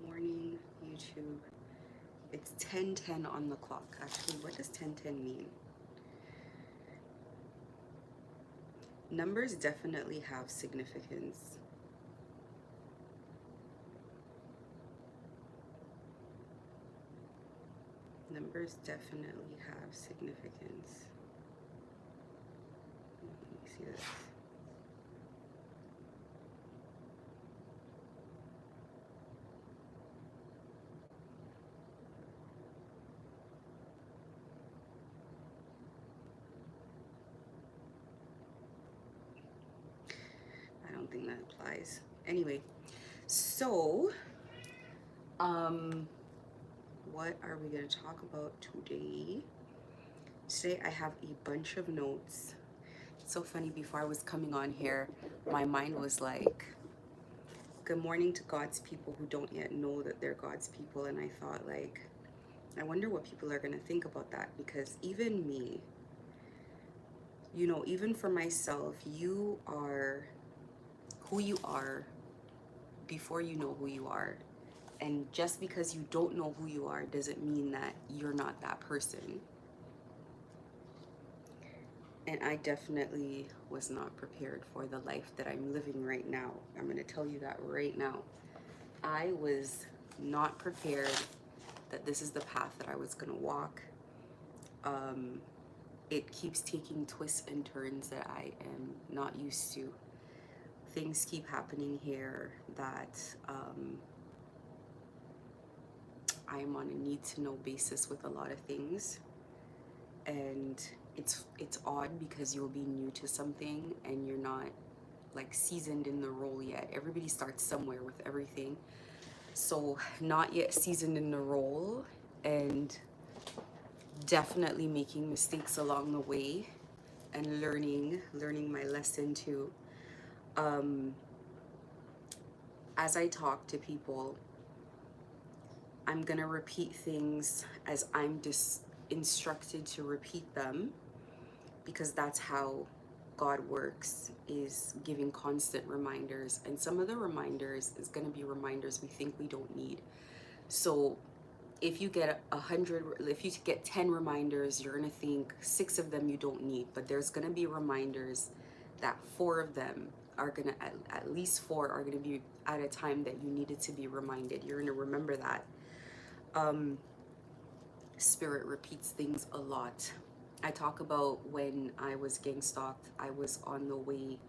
Morning, YouTube. It's 10:10 on the clock. Actually, what does 10:10 mean? Numbers definitely have significance. Numbers definitely have significance. Let me see this. I don't think that applies. Anyway, so um what are we going to talk about today? Today I have a bunch of notes. It's so funny, before I was coming on here, my mind was like, good morning to God's people who don't yet know that they're God's people. And I thought, like, I wonder what people are going to think about that, because even me, even for myself, you are who you are before you know who you are. And just because you don't know who you are doesn't mean that you're not that person. And I definitely was not prepared for the life that I'm living right now. I'm going to tell you that right now. I was not prepared that this is the path that I was going to walk. It keeps taking twists and turns that I am not used to. Things keep happening here that I am on a need to know basis with a lot of things. And it's odd because you'll be new to something and you're not like seasoned in the role yet. Everybody starts somewhere with everything. So not yet seasoned in the role, and definitely making mistakes along the way, and learning my lesson too. As I talk to people, I'm gonna repeat things as I'm just instructed to repeat them, because that's how God works, is giving constant reminders. And some of the reminders is gonna be reminders we think we don't need. So if you get 100, if you get 10 reminders, you're gonna think 6 of them you don't need, but there's gonna be reminders that 4 of them are gonna, at least 4 are gonna be at a time that you needed to be reminded. You're gonna remember that. Spirit repeats things a lot. I talk about when I was gang stalked, I was on the way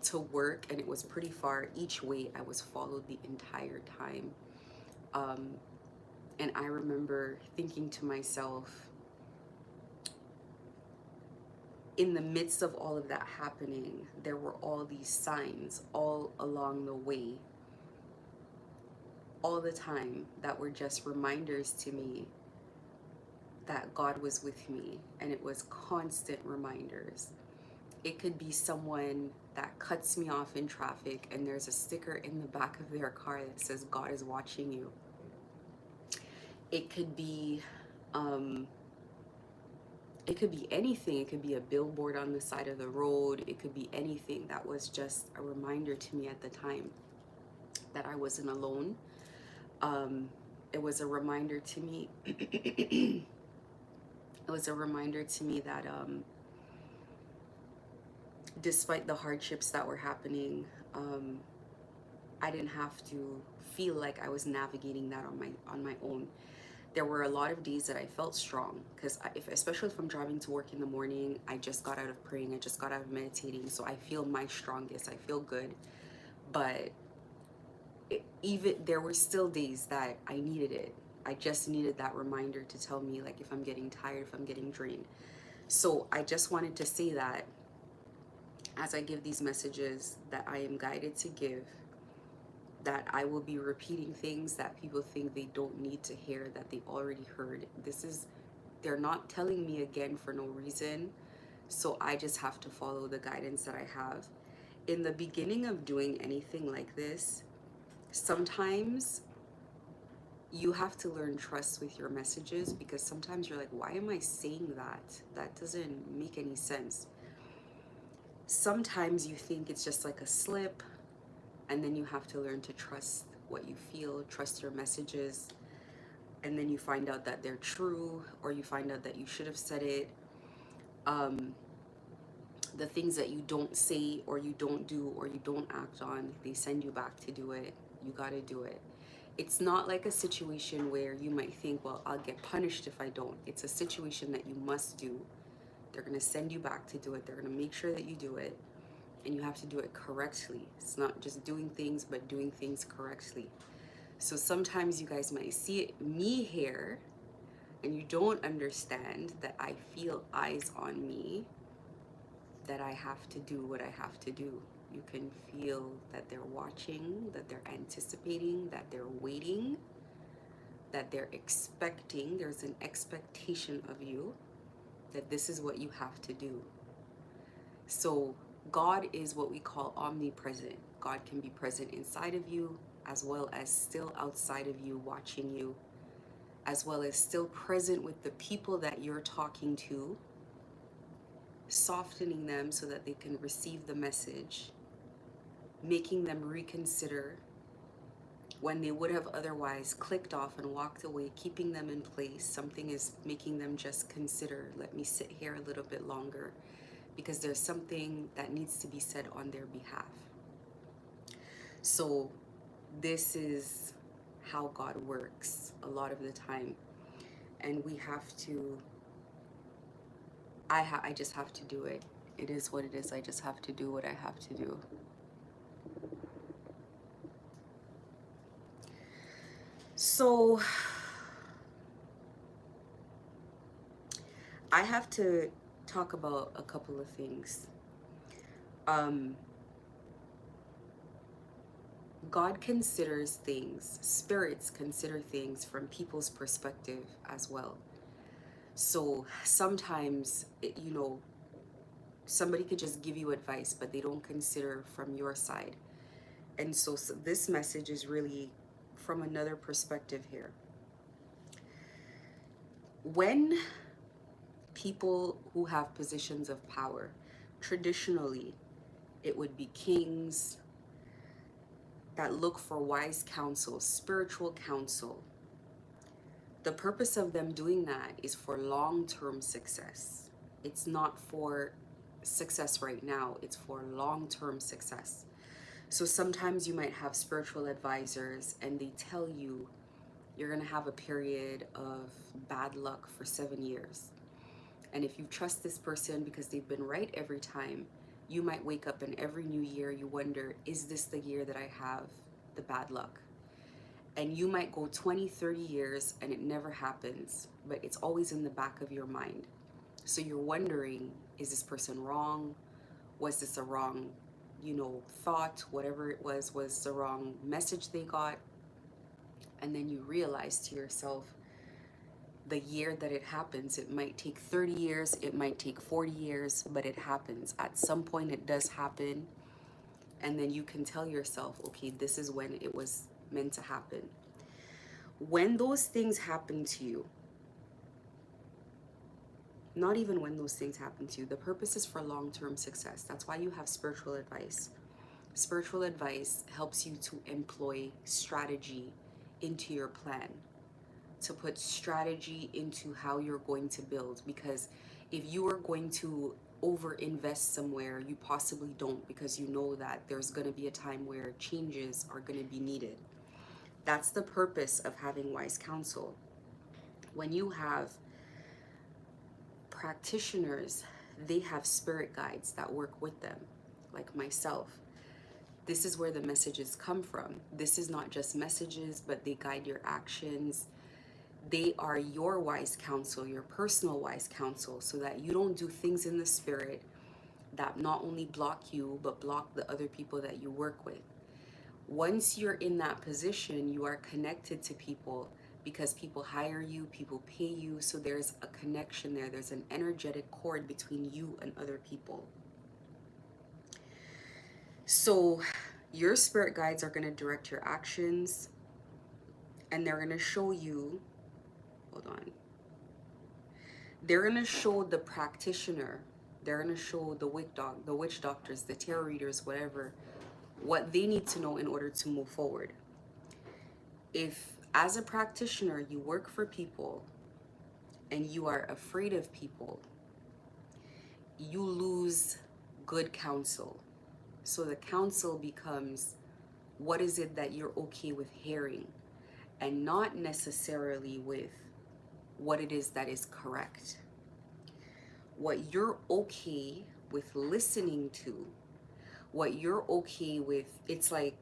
to work and it was pretty far each way. I was followed the entire time. And I remember thinking to myself, in the midst of all of that happening, there were all these signs all along the way, all the time, that were just reminders to me that God was with me. And it was constant reminders. It could be someone that cuts me off in traffic and there's a sticker in the back of their car that says, God is watching you. It could be anything. It could be a billboard on the side of the road. It could be anything that was just a reminder to me at the time that I wasn't alone. It was a reminder to me. It was a reminder to me that despite the hardships that were happening, I didn't have to feel like I was navigating that on my own. There were a lot of days that I felt strong, because especially if I'm driving to work in the morning, I just got out of praying, I just got out of meditating, so I feel my strongest, I feel good. But even there were still days that I needed it. I just needed that reminder to tell me, like, if I'm getting tired, if I'm getting drained. So I just wanted to say that as I give these messages that I am guided to give, that I will be repeating things that people think they don't need to hear, that they already heard. They're not telling me again for no reason. So I just have to follow the guidance that I have. In the beginning of doing anything like this, sometimes you have to learn trust with your messages, because sometimes you're like, why am I saying that? That doesn't make any sense. Sometimes you think it's just like a slip, and then you have to learn to trust what you feel, trust your messages, and then you find out that they're true, or you find out that you should have said it. The things that you don't say or you don't do or you don't act on, they send you back to do it. You got to do it. It's not like a situation where you might think, well, I'll get punished if I don't. It's a situation that you must do. They're going to send you back to do it. They're going to make sure that you do it, and you have to do it correctly. It's not just doing things, but doing things correctly. So sometimes you guys might see me here and you don't understand that I feel eyes on me, that I have to do what I have to do. You can feel that they're watching, that they're anticipating, that they're waiting, that they're expecting. There's an expectation of you that this is what you have to do. So God is what we call omnipresent. God can be present inside of you as well as still outside of you, watching you, as well as still present with the people that you're talking to, softening them so that they can receive the message, making them reconsider when they would have otherwise clicked off and walked away, keeping them in place. Something is making them just consider, let me sit here a little bit longer, because there's something that needs to be said on their behalf. So this is how God works a lot of the time. And we have to, I just have to do it. It is what it is. I just have to do what I have to do. So I have to talk about a couple of things. God considers things, spirits consider things from people's perspective as well. So sometimes, somebody could just give you advice, but they don't consider from your side. And so this message is really from another perspective here. When people who have positions of power, traditionally, it would be kings that look for wise counsel, spiritual counsel. The purpose of them doing that is for long-term success. It's not for success right now, it's for long-term success. So sometimes you might have spiritual advisors and they tell you you're going to have a period of bad luck for 7 years. And if you trust this person because they've been right every time, you might wake up and every new year you wonder, is this the year that I have the bad luck? And you might go 20, 30 years and it never happens, but it's always in the back of your mind. So you're wondering, is this person wrong? Was this a wrong, thought? Whatever it was the wrong message they got. And then you realize to yourself, the year that it happens, it might take 30 years, it might take 40 years, but it happens. At some point it does happen. And then you can tell yourself, okay, this is when it was meant to happen. When those things happen to you, not even when those things happen to you, the purpose is for long-term success. That's why you have spiritual advice. Spiritual advice helps you to employ strategy into your plan, to put strategy into how you're going to build. Because if you are going to over invest somewhere, you possibly don't, because you know that there's going to be a time where changes are going to be needed. That's the purpose of having wise counsel. When you have practitioners, they have spirit guides that work with them, like myself. This is where the messages come from. This is not just messages, but they guide your actions. They are your wise counsel, your personal wise counsel, so that you don't do things in the spirit that not only block you, but block the other people that you work with. Once you're in that position, you are connected to people because people hire you, people pay you, so there's a connection there. There's an energetic cord between you and other people. So your spirit guides are going to direct your actions, and they're going to show you, hold on, they're going to show the practitioner, they're going to show the witch doctors, the tarot readers, whatever, what they need to know in order to move forward. If, as a practitioner, you work for people and you are afraid of people, you lose good counsel. So the counsel becomes, what is it that you're okay with hearing, and not necessarily with what it is that is correct. What you're okay with listening to, what you're okay with, it's like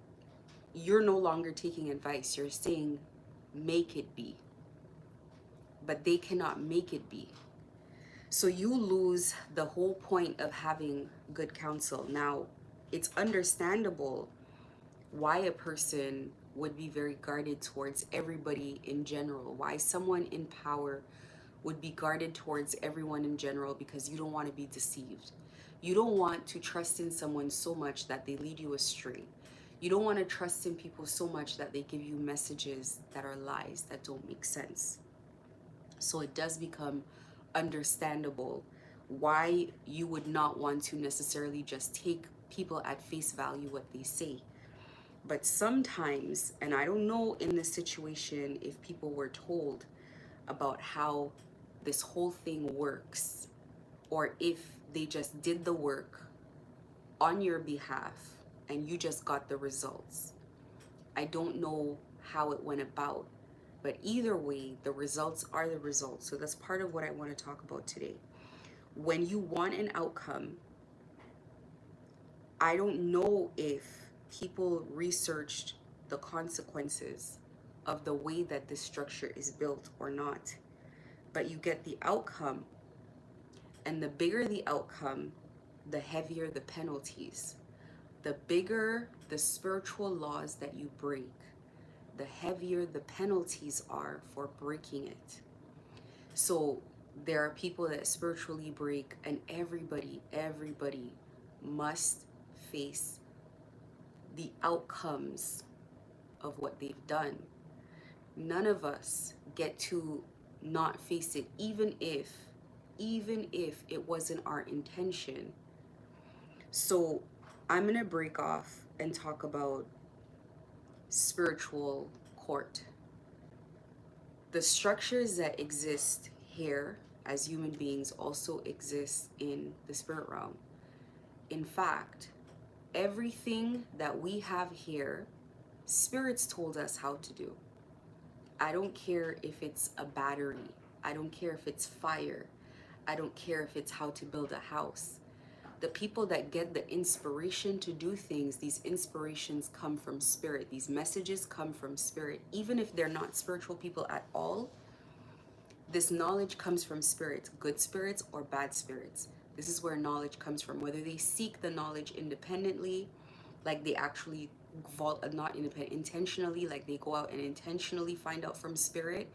you're no longer taking advice. You're saying, make it be. But they cannot make it be. So you lose the whole point of having good counsel. Now, it's understandable why a person would be very guarded towards everybody in general, why someone in power would be guarded towards everyone in general, because you don't want to be deceived. You don't want to trust in someone so much that they lead you astray. You don't want to trust in people so much that they give you messages that are lies, that don't make sense. So it does become understandable why you would not want to necessarily just take people at face value what they say. But sometimes, and I don't know in this situation if people were told about how this whole thing works, or if they just did the work on your behalf and you just got the results. I don't know how it went about, but either way, the results are the results. So that's part of what I want to talk about today. When you want an outcome, I don't know if people researched the consequences of the way that this structure is built or not, but you get the outcome, and the bigger the outcome, the heavier the penalties. The bigger the spiritual laws that you break, the heavier the penalties are for breaking it. So there are people that spiritually break, and everybody must face the outcomes of what they've done. None of us get to not face it, even if it wasn't our intention. So I'm gonna break off and talk about spiritual court. The structures that exist here as human beings also exist in the spirit realm. In fact, everything that we have here, spirits told us how to do. I don't care if it's a battery. I don't care if it's fire. I don't care if it's how to build a house. The people that get the inspiration to do things, these inspirations come from spirit. These messages come from spirit. Even if they're not spiritual people at all, this knowledge comes from spirits, good spirits or bad spirits. This is where knowledge comes from. Whether they seek the knowledge independently, like they actually not independent, intentionally, like they go out and intentionally find out from spirit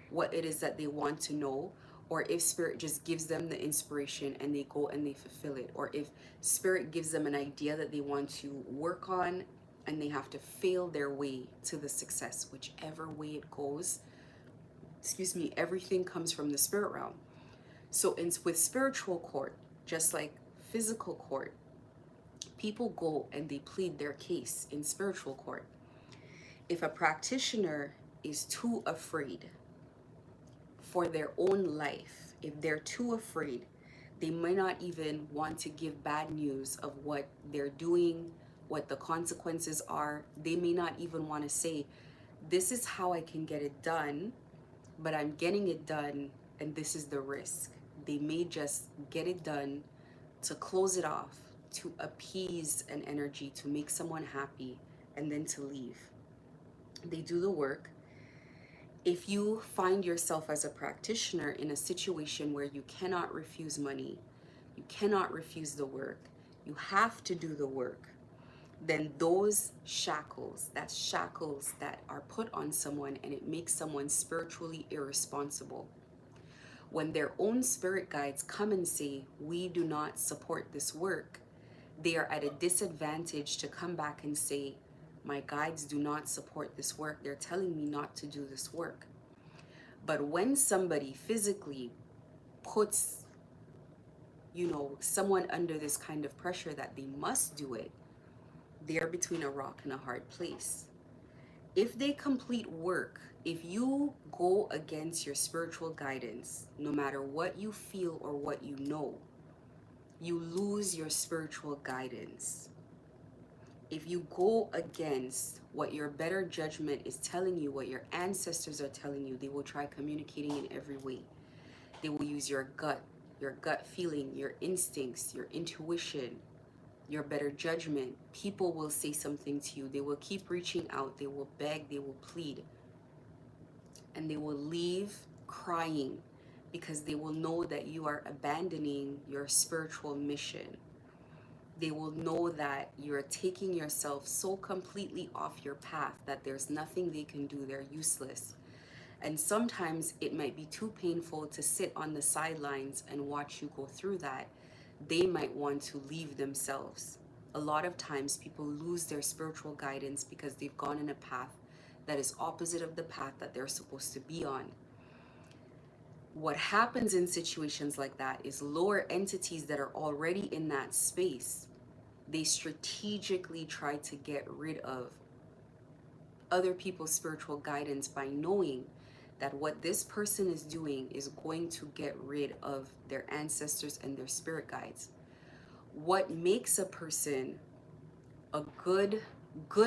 what it is that they want to know, or if spirit just gives them the inspiration and they go and they fulfill it, or if spirit gives them an idea that they want to work on and they have to fail their way to the success. Whichever way it goes, everything comes from the spirit realm. So with spiritual court, just like physical court, people go and they plead their case in spiritual court. If a practitioner is too afraid for their own life, if they're too afraid, they might not even want to give bad news of what they're doing, what the consequences are. They may not even want to say, this is how I can get it done, but I'm getting it done and this is the risk. They may just get it done to close it off, to appease an energy, to make someone happy, and then to leave. They do the work. If you find yourself as a practitioner in a situation where you cannot refuse money, you cannot refuse the work, you have to do the work, then those shackles, that's shackles that are put on someone, and it makes someone spiritually irresponsible. When their own spirit guides come and say, we do not support this work, they are at a disadvantage to come back and say, my guides do not support this work. They're telling me not to do this work. But when somebody physically puts, someone under this kind of pressure that they must do it, they're between a rock and a hard place. If they complete work, if you go against your spiritual guidance, no matter what you feel or what you know, you lose your spiritual guidance. If you go against what your better judgment is telling you, what your ancestors are telling you, they will try communicating in every way. They will use your gut feeling, your instincts, your intuition, your better judgment. People will say something to you. They will keep reaching out. They will beg. They will plead. And they will leave crying because they will know that you are abandoning your spiritual mission. They will know that you're taking yourself so completely off your path that there's nothing they can do. They're useless. And sometimes it might be too painful to sit on the sidelines and watch you go through that. They might want to leave themselves. A lot of times people lose their spiritual guidance because they've gone in a path that is opposite of the path that they're supposed to be on. What happens in situations like that is lower entities that are already in that space, they strategically try to get rid of other people's spiritual guidance by knowing that what this person is doing is going to get rid of their ancestors and their spirit guides. What makes a person a good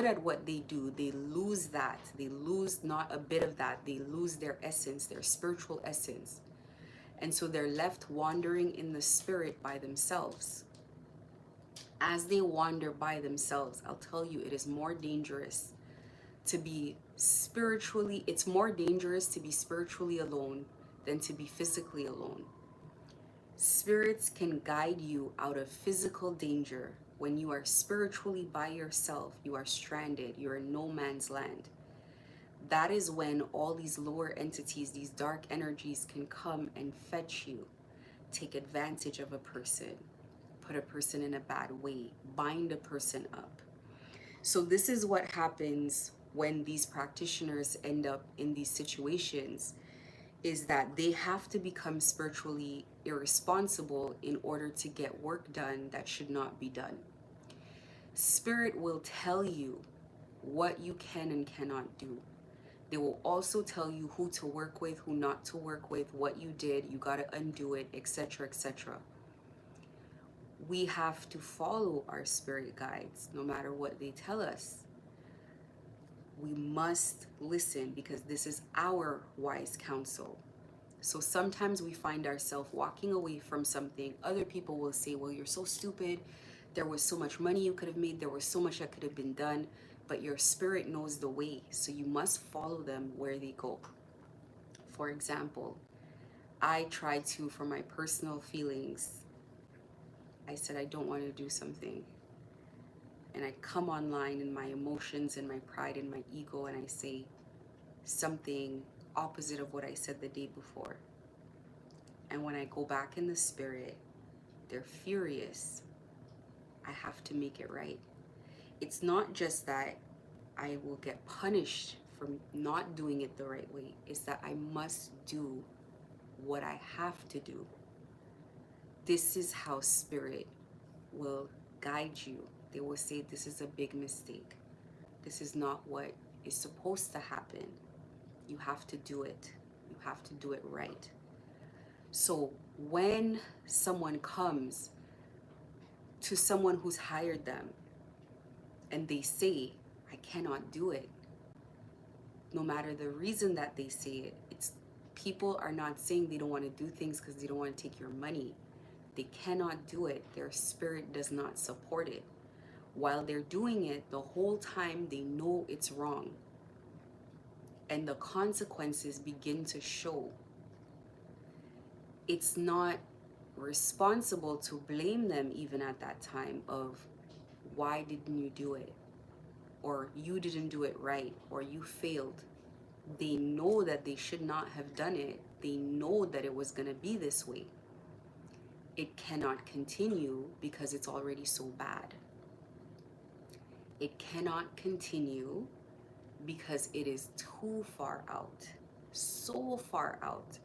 at what they do, they lose that. They lose not a bit of that. They lose their essence, their spiritual essence. And so they're left wandering in the spirit by themselves. As they wander by themselves, I'll tell you, it is more dangerous to be spiritually, it's more dangerous to be spiritually alone than to be physically alone. Spirits can guide you out of physical danger. When you are spiritually by yourself, you are stranded, you're in no man's land. That is when all these lower entities, these dark energies can come and fetch you, take advantage of a person, put a person in a bad way, bind a person up. So this is what happens when these practitioners end up in these situations, is that they have to become spiritually irresponsible in order to get work done that should not be done. Spirit will tell you what you can and cannot do. They will also tell you who to work with, who not to work with, what you did, you got to undo it, etc., etc. We have to follow our spirit guides no matter what they tell us. We must listen because this is our wise counsel. So sometimes we find ourselves walking away from something. Other people will say, well, you're so stupid. There was so much money you could have made. There was so much that could have been done. But your spirit knows the way. So you must follow them where they go. For example, I tried to, for my personal feelings, I said, I don't want to do something. And I come online in my emotions and my pride and my ego and I say something opposite of what I said the day before. And when I go back in the spirit, they're furious. I have to make it right. It's not just that I will get punished for not doing it the right way. It's that I must do what I have to do. This is how spirit will guide you. They will say, this is a big mistake. This is not what is supposed to happen. You have to do it. You have to do it right. So when someone comes to someone who's hired them and they say, I cannot do it, no matter the reason that they say it, it's people are not saying they don't want to do things because they don't want to take your money. They cannot do it. Their spirit does not support it. While they're doing it, the whole time they know it's wrong. And the consequences begin to show. It's not responsible to blame them even at that time of why didn't you do it? Or you didn't do it right, or you failed. They know that they should not have done it. They know that it was going to be this way. It cannot continue because it's already so bad. It cannot continue because it is too far out, so far out.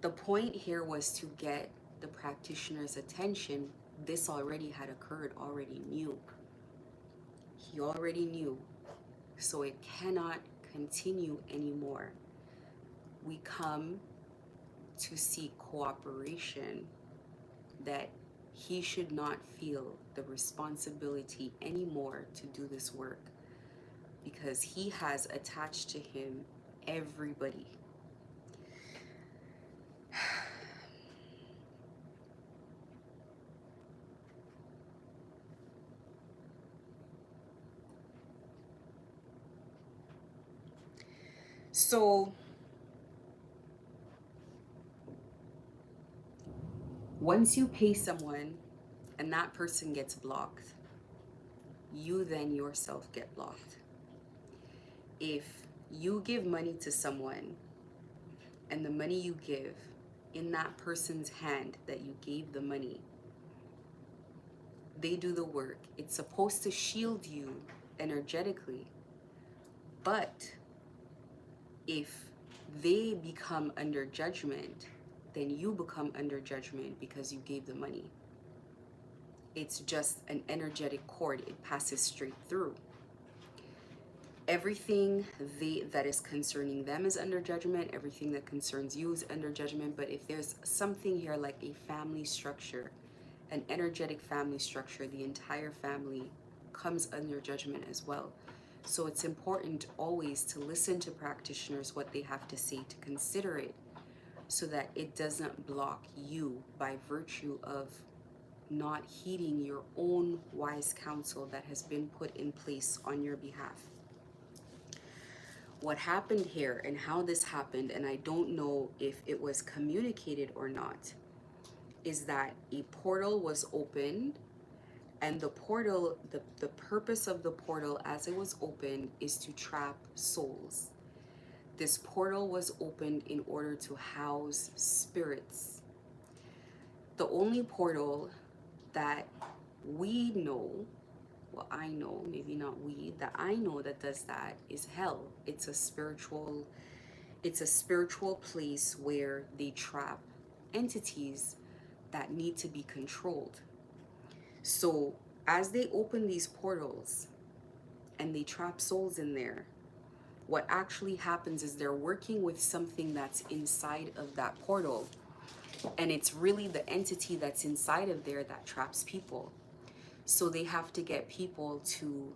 The point here was to get the practitioner's attention. This already had occurred, already knew. He already knew. So it cannot continue anymore. We come to seek cooperation, that he should not feel the responsibility anymore to do this work, because he has attached to him everybody. So once you pay someone and that person gets blocked, you then yourself get blocked. If you give money to someone and the money you give in that person's hand that you gave the money, they do the work. It's supposed to shield you energetically. But if they become under judgment, then you become under judgment because you gave the money. It's just an energetic cord. It passes straight through. Everything that is concerning them is under judgment. Everything that concerns you is under judgment. But if there's something here like a family structure, an energetic family structure, the entire family comes under judgment as well. So it's important always to listen to practitioners, what they have to say, to consider it, so that it doesn't block you by virtue of not heeding your own wise counsel that has been put in place on your behalf. What happened here and how this happened, and I don't know if it was communicated or not, is that a portal was opened, and the portal, the purpose of the portal as it was opened is to trap souls. This portal was opened in order to house spirits. The only portal that we know, well, I know, maybe not we, that I know that does that is hell. It's a spiritual place where they trap entities that need to be controlled. So as they open these portals and they trap souls in there, what actually happens is they're working with something that's inside of that portal. And it's really the entity that's inside of there that traps people. So they have to get people to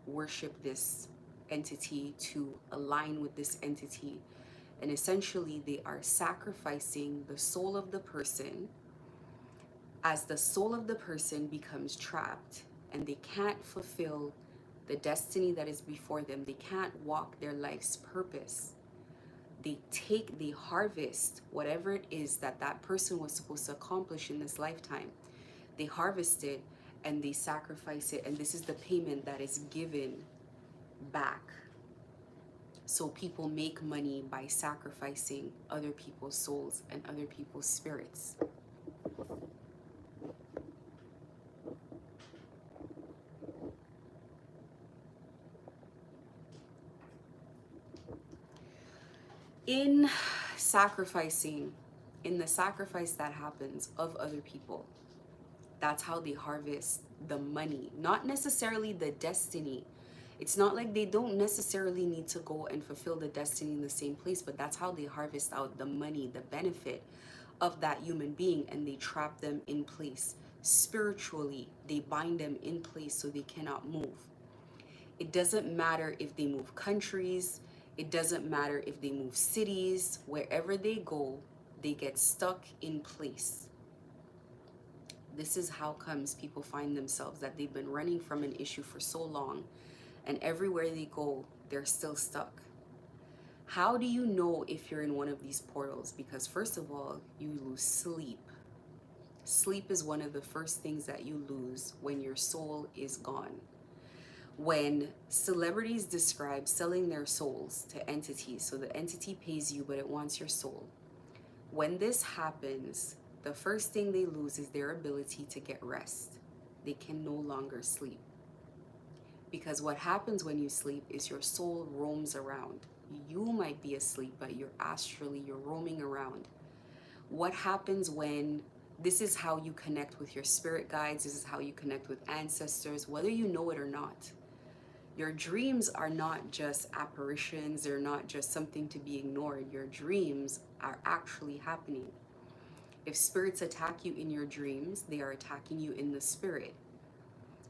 worship this entity, to align with this entity. And essentially, they are sacrificing the soul of the person. As the soul of the person becomes trapped and they can't fulfill the destiny that is before them, they can't walk their life's purpose, they harvest whatever it is that that person was supposed to accomplish in this lifetime. They harvest it and they sacrifice it, and this is the payment that is given back. So people make money by sacrificing other people's souls and other people's spirits. In sacrificing, in the sacrifice that happens of other people, that's how they harvest the money, not necessarily the destiny. It's not like they don't necessarily need to go and fulfill the destiny in the same place, but that's how they harvest out the money, the benefit of that human being, and they trap them in place. Spiritually, they bind them in place so they cannot move. It doesn't matter if they move countries, it doesn't matter if they move cities, wherever they go, they get stuck in place. This is how comes people find themselves that they've been running from an issue for so long, and everywhere they go, they're still stuck. How do you know if you're in one of these portals? Because first of all, you lose sleep. Sleep is one of the first things that you lose when your soul is gone. When celebrities describe selling their souls to entities, so the entity pays you, but it wants your soul. When this happens, the first thing they lose is their ability to get rest. They can no longer sleep. Because what happens when you sleep is your soul roams around. You might be asleep, but you're roaming around. What happens when, this is how you connect with your spirit guides, this is how you connect with ancestors, whether you know it or not. Your dreams are not just apparitions, they're not just something to be ignored. Your dreams are actually happening. If spirits attack you in your dreams, they are attacking you in the spirit.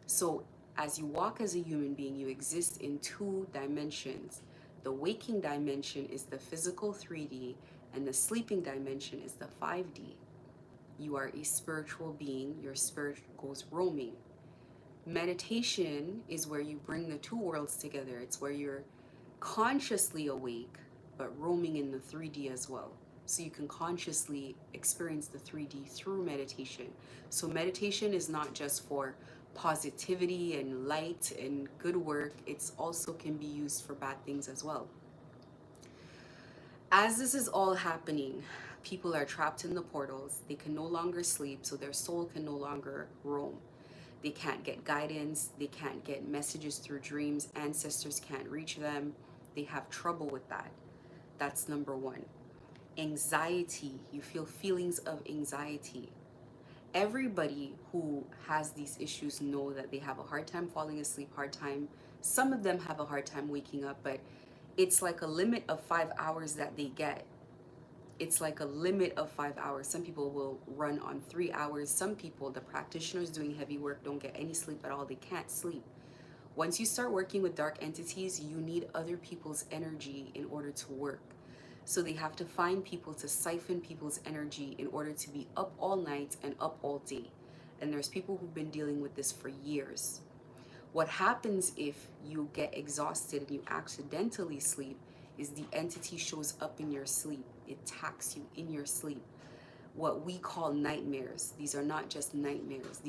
So, as you walk as a human being, you exist in two dimensions. The waking dimension is the physical 3D, and the sleeping dimension is the 5D. You are a spiritual being, your spirit goes roaming. Meditation is where you bring the two worlds together. It's where you're consciously awake, but roaming in the 3D as well. So you can consciously experience the 3D through meditation. So meditation is not just for positivity and light and good work, it's also can be used for bad things as well. As this is all happening, people are trapped in the portals. They can no longer sleep, so their soul can no longer roam. They can't get guidance, they can't get messages through dreams, ancestors can't reach them. They have trouble with that. That's number one. Anxiety, you feel feelings of anxiety. Everybody who has these issues know that they have a hard time falling asleep, hard time. Some of them have a hard time waking up, but it's like a limit of 5 hours that they get. It's like a limit of 5 hours. Some people will run on 3 hours. Some people, the practitioners doing heavy work, don't get any sleep at all. They can't sleep. Once you start working with dark entities, you need other people's energy in order to work. So they have to find people to siphon people's energy in order to be up all night and up all day. And there's people who've been dealing with this for years. What happens if you get exhausted and you accidentally sleep is the entity shows up in your sleep. It attacks you in your sleep. What we call nightmares. These are not just nightmares.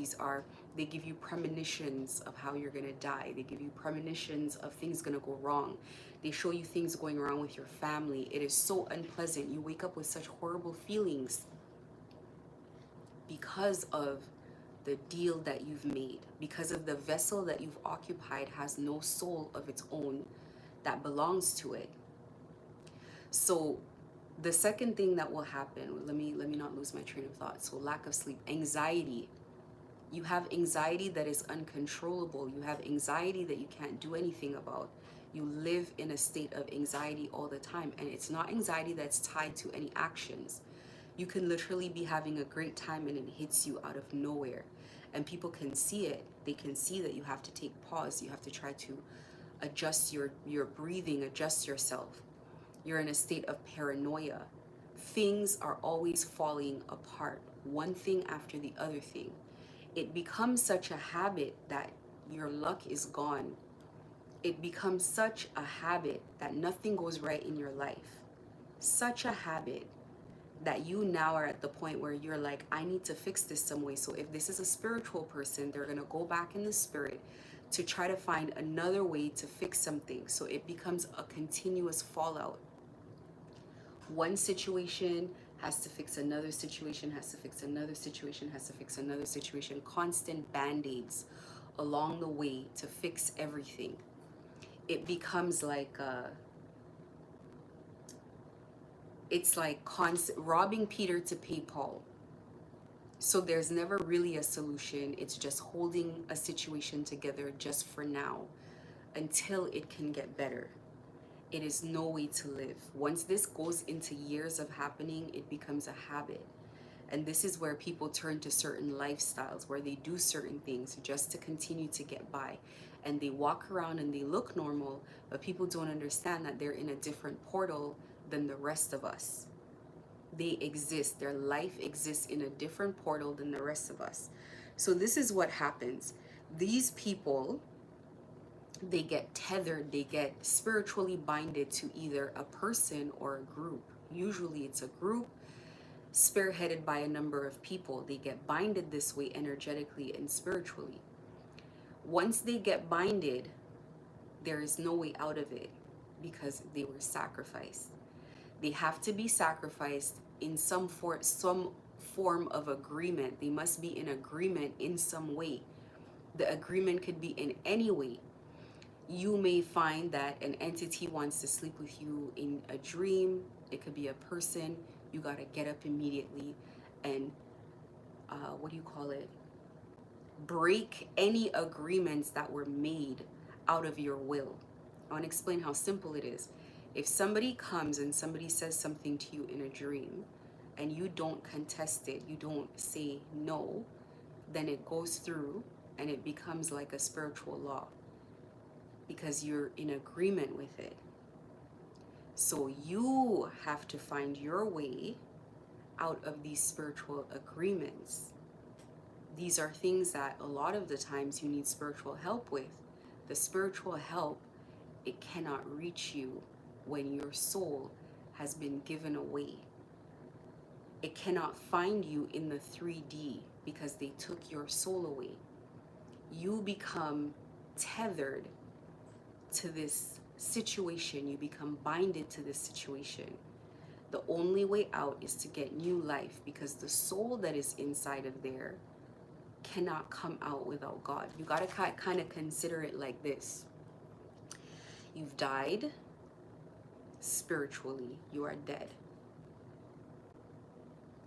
They give you premonitions of how you're gonna die. They give you premonitions of things gonna go wrong. They show you things going wrong with your family. It is so unpleasant. You wake up with such horrible feelings because of the deal that you've made, because of the vessel that you've occupied has no soul of its own that belongs to it. So the second thing that will happen, let me not lose my train of thought. So lack of sleep, anxiety. You have anxiety that is uncontrollable. You have anxiety that you can't do anything about. You live in a state of anxiety all the time, and it's not anxiety that's tied to any actions. You can literally be having a great time and it hits you out of nowhere, and people can see it. They can see that you have to take pause. You have to try to adjust your breathing, adjust yourself. You're in a state of paranoia. Things are always falling apart, one thing after the other thing. It becomes such a habit that your luck is gone. It becomes such a habit that nothing goes right in your life. Such a habit that you now are at the point where you're like, I need to fix this some way. So if this is a spiritual person, they're gonna go back in the spirit to try to find another way to fix something. So it becomes a continuous fallout. One situation has to fix another situation, has to fix another situation, has to fix another situation. Constant band-aids along the way to fix everything. It becomes like it's like constant robbing Peter to pay Paul. So there's never really a solution. It's just holding a situation together just for now until it can get better. It is no way to live. Once this goes into years of happening, it becomes a habit. And this is where people turn to certain lifestyles, where they do certain things just to continue to get by. And they walk around and they look normal, but people don't understand that they're in a different portal than the rest of us. They exist, their life exists in a different portal than the rest of us. So this is what happens. These people, they get tethered, they get spiritually binded to either a person or a group. Usually it's a group spearheaded by a number of people. They get binded this way energetically and spiritually. Once they get binded, there is no way out of it because they were sacrificed. They have to be sacrificed in some form of agreement. They must be in agreement in some way. The agreement could be in any way. You may find that an entity wants to sleep with you in a dream. It could be a person. You got to get up immediately and break any agreements that were made out of your will. I want to explain how simple it is. If somebody comes and somebody says something to you in a dream and you don't contest it, you don't say no, then it goes through and it becomes like a spiritual law because you're in agreement with it. So you have to find your way out of these spiritual agreements. These are things that a lot of the times you need spiritual help with. The spiritual help, it cannot reach you when your soul has been given away. It cannot find you in the 3D because they took your soul away. You become tethered to this situation. You become binded to this situation. The only way out is to get new life because the soul that is inside of there cannot come out without God. You got to kind of consider it like this. You've died spiritually. You are dead.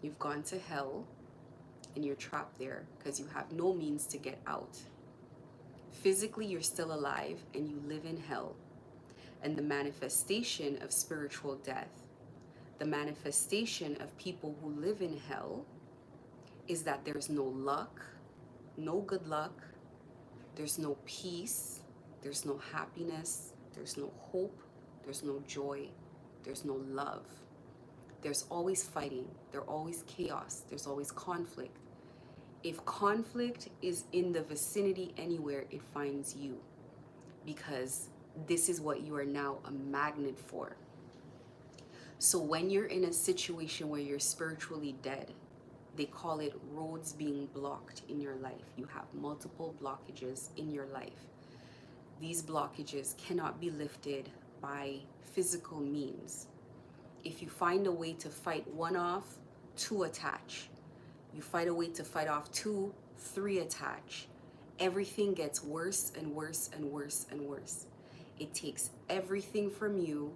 You've gone to hell and you're trapped there because you have no means to get out. Physically, you're still alive and you live in hell. And the manifestation of spiritual death, the manifestation of people who live in hell, is that there's no luck, no good luck, there's no peace, there's no happiness, there's no hope, there's no joy, there's no love. There's always fighting, there's always chaos, there's always conflict. If conflict is in the vicinity anywhere, it finds you, because this is what you are now a magnet for. So when you're in a situation where you're spiritually dead, they call it roads being blocked in your life. You have multiple blockages in your life. These blockages cannot be lifted by physical means. If you find a way to fight one off, two attach. You find a way to fight off two, three attach. Everything gets worse and worse and worse and worse. It takes everything from you,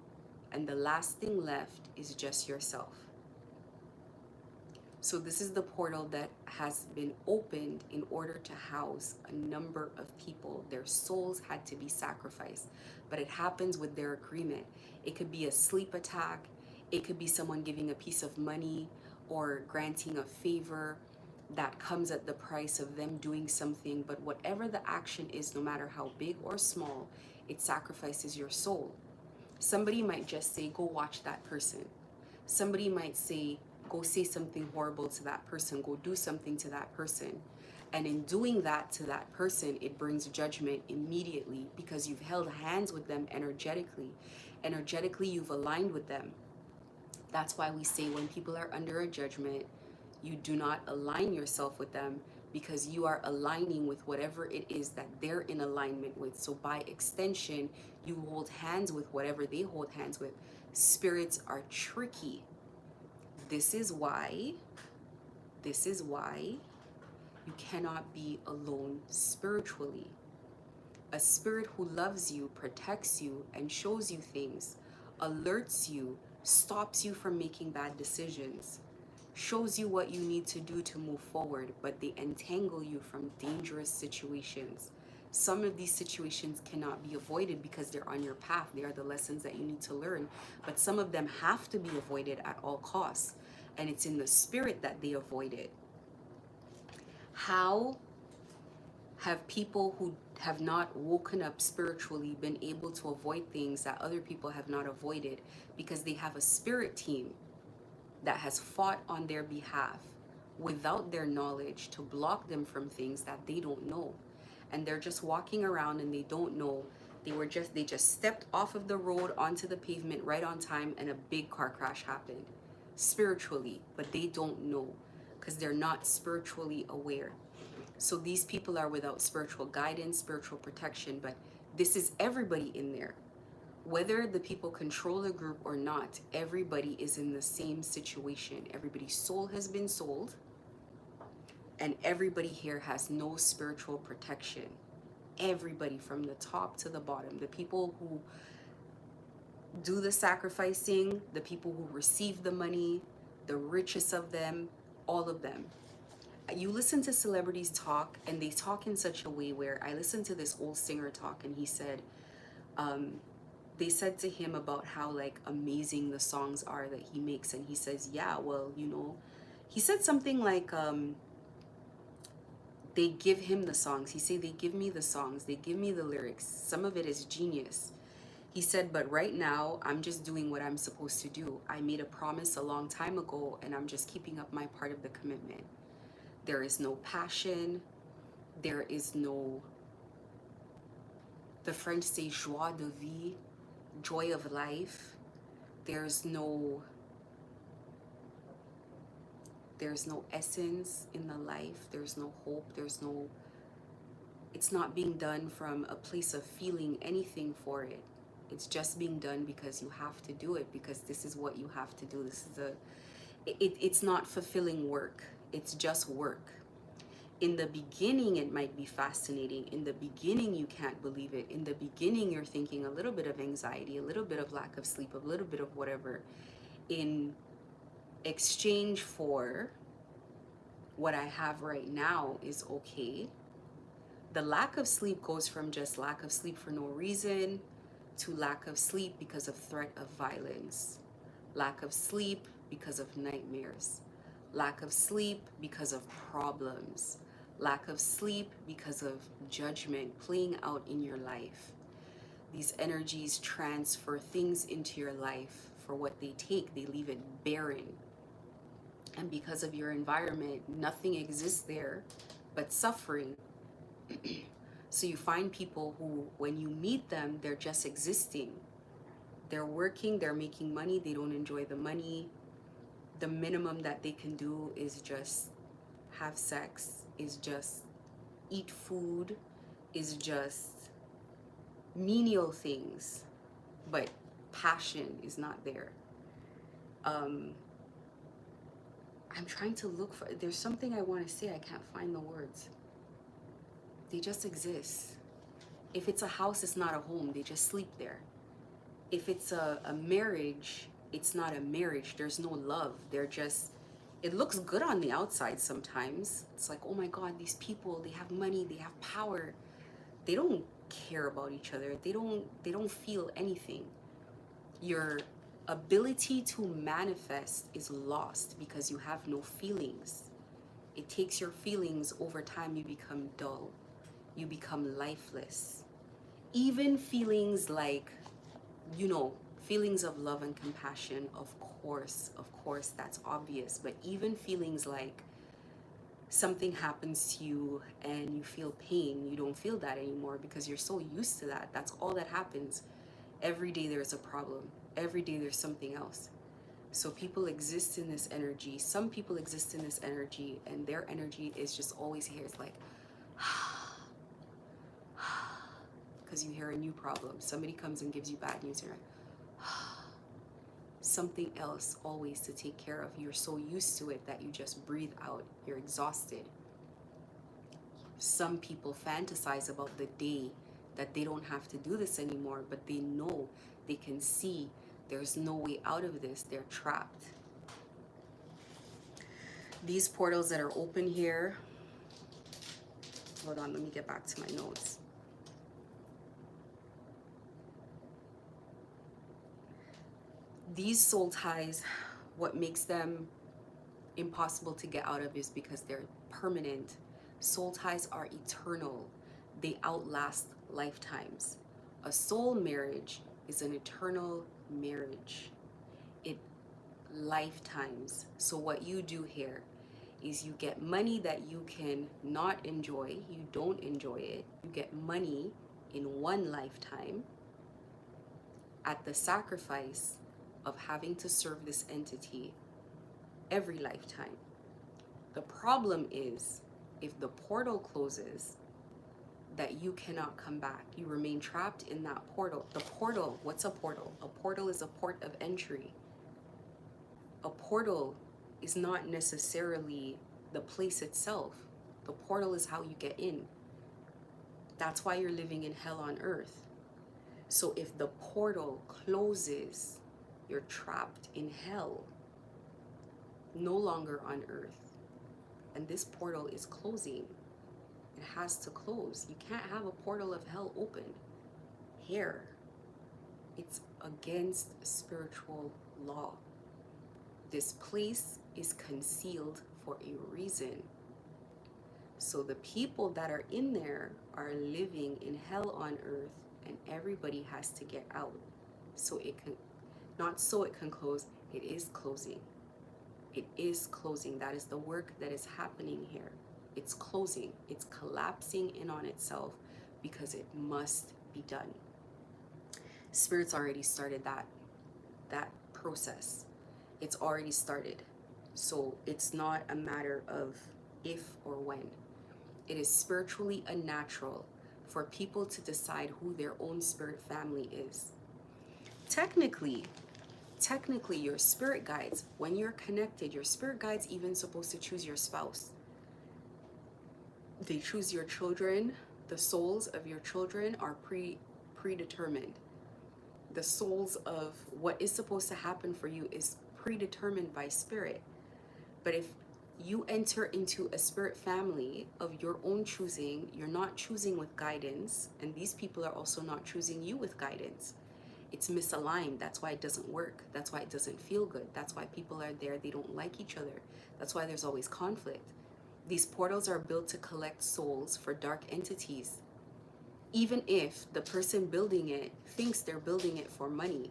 and the last thing left is just yourself. So this is the portal that has been opened in order to house a number of people. Their souls had to be sacrificed, but it happens with their agreement. It could be a sleep attack. It could be someone giving a piece of money or granting a favor that comes at the price of them doing something. But whatever the action is, no matter how big or small, it sacrifices your soul. Somebody might just say, go watch that person. Somebody might say, go say something horrible to that person, go do something to that person. And in doing that to that person, it brings judgment immediately because you've held hands with them energetically. Energetically, you've aligned with them. That's why we say when people are under a judgment, you do not align yourself with them, because you are aligning with whatever it is that they're in alignment with. So by extension, you hold hands with whatever they hold hands with. Spirits are tricky. This is why you cannot be alone spiritually. A spirit who loves you, protects you, and shows you things, alerts you, stops you from making bad decisions, shows you what you need to do to move forward, but they entangle you from dangerous situations. Some of these situations cannot be avoided because they're on your path. They are the lessons that you need to learn, but some of them have to be avoided at all costs, and it's in the spirit that they avoid it. How have people who have not woken up spiritually been able to avoid things that other people have not avoided? Because they have a spirit team that has fought on their behalf without their knowledge to block them from things that they don't know. And they're just walking around and they don't know. They just stepped off of the road onto the pavement right on time and a big car crash happened spiritually, but they don't know because they're not spiritually aware. So these people are without spiritual guidance, spiritual protection, but this is everybody in there. Whether the people control the group or not, everybody is in the same situation. Everybody's soul has been sold, and everybody here has no spiritual protection. Everybody from the top to the bottom. The people who do the sacrificing, the people who receive the money, the richest of them, all of them. You listen to celebrities talk, and they talk in such a way where I listened to this old singer talk, and he said, um, they said to him about how like amazing the songs are that he makes, and he says, yeah, well, you know, he said something like, they give him the songs. He said, they give me the songs, they give me the lyrics. Some of it is genius. He said, but right now I'm just doing what I'm supposed to do. I made a promise a long time ago, and I'm just keeping up my part of the commitment. There is no passion. There is no, the French say joie de vie, joy of life. There's no, there's no essence in the life. There's no hope. There's no, it's not being done from a place of feeling anything for it. It's just being done because you have to do it, because this is what you have to do. This is a, it's not fulfilling work. It's just work. In the beginning, it might be fascinating. In the beginning, you can't believe it. In the beginning, you're thinking a little bit of anxiety, a little bit of lack of sleep, a little bit of whatever, in exchange for what I have right now is okay. The lack of sleep goes from just lack of sleep for no reason to lack of sleep because of threat of violence, lack of sleep because of nightmares, lack of sleep because of problems, lack of sleep because of judgment playing out in your life. These energies transfer things into your life. For what they take, they leave it barren. And because of your environment, nothing exists there but suffering. So you find people who, when you meet them, they're just existing. They're working, they're making money, they don't enjoy the money. The minimum that they can do is just have sex, is just eat food, is just menial things, but passion is not there. I'm trying to look for, there's something I want to say, I can't find the words. They just exist. If it's a house, it's not a home, they just sleep there. If it's a marriage, it's not a marriage, there's no love. They're just, it looks good on the outside sometimes. It's like, oh my God, these people, they have money, they have power. They don't care about each other. They don't feel anything. Your ability to manifest is lost because you have no feelings. It takes your feelings, over time you become dull. You become lifeless. Even feelings like, you know, feelings of love and compassion, of course, that's obvious. But even feelings like something happens to you and you feel pain, you don't feel that anymore because you're so used to that. That's all that happens. Every day there's a problem. Every day there's something else. So people exist in this energy. Some people exist in this energy, and their energy is just always here. It's like, because you hear a new problem. Somebody comes and gives you bad news. You're like, something else always to take care of. You're so used to it that you just breathe out. You're exhausted. Some people fantasize about the day that they don't have to do this anymore, but they know, they can see there's no way out of this. They're trapped. These portals that are open here, hold on, let me get back to my notes. These soul ties, what makes them impossible to get out of is because they're permanent. Soul ties are eternal. They outlast lifetimes. A soul marriage is an eternal marriage. It lifetimes. So what you do here is you get money that you can not enjoy. You don't enjoy it. You get money in one lifetime at the sacrifice of having to serve this entity every lifetime. The problem is, if the portal closes, that you cannot come back. You remain trapped in that portal. The portal, what's a portal? A portal is a port of entry. A portal is not necessarily the place itself. The portal is how you get in. That's why you're living in hell on earth. So if the portal closes, you're trapped in hell, no longer on earth. and this portal is closing. It has to close. You can't have a portal of hell open here. It's against spiritual law. This place is concealed for a reason. So the people that are in there are living in hell on earth, and everybody has to get out. So it can, not so it can close, it is closing. It is closing. That is the work that is happening here. It's closing. It's collapsing in on itself because it must be done. Spirit's already started that process. It's already started. So it's not a matter of if or when. It is spiritually unnatural for people to decide who their own spirit family is. Technically, your spirit guides, when you're connected, your spirit guides even supposed to choose your spouse. They choose your children. The souls of your children are predetermined. The souls of what is supposed to happen for you is predetermined by spirit. But if you enter into a spirit family of your own choosing, you're not choosing with guidance, and these people are also not choosing you with guidance. It's misaligned. That's why it doesn't work. That's why it doesn't feel good. That's why people are there. They don't like each other. That's why there's always conflict. These portals are built to collect souls for dark entities. Even if the person building it thinks they're building it for money,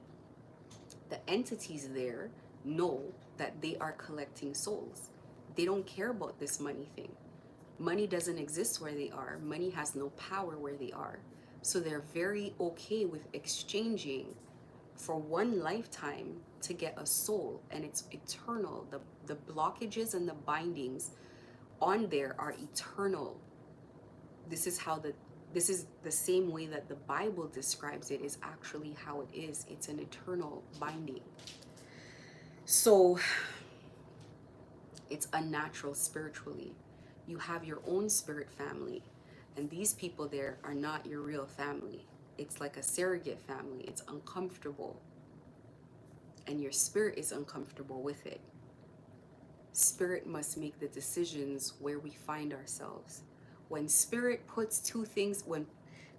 the entities there know that they are collecting souls. They don't care about this money thing. Money doesn't exist where they are. Money has no power where they are. So they're very okay with exchanging for one lifetime to get a soul, and it's eternal. The blockages and the bindings on there are eternal. This is the same way that the Bible describes it, is actually how it is. It's an eternal binding. So it's unnatural spiritually. You have your own spirit family, and these people there are not your real family. It's like a surrogate family. It's uncomfortable, and your spirit is uncomfortable with it. Spirit must make the decisions where we find ourselves. When spirit puts two things,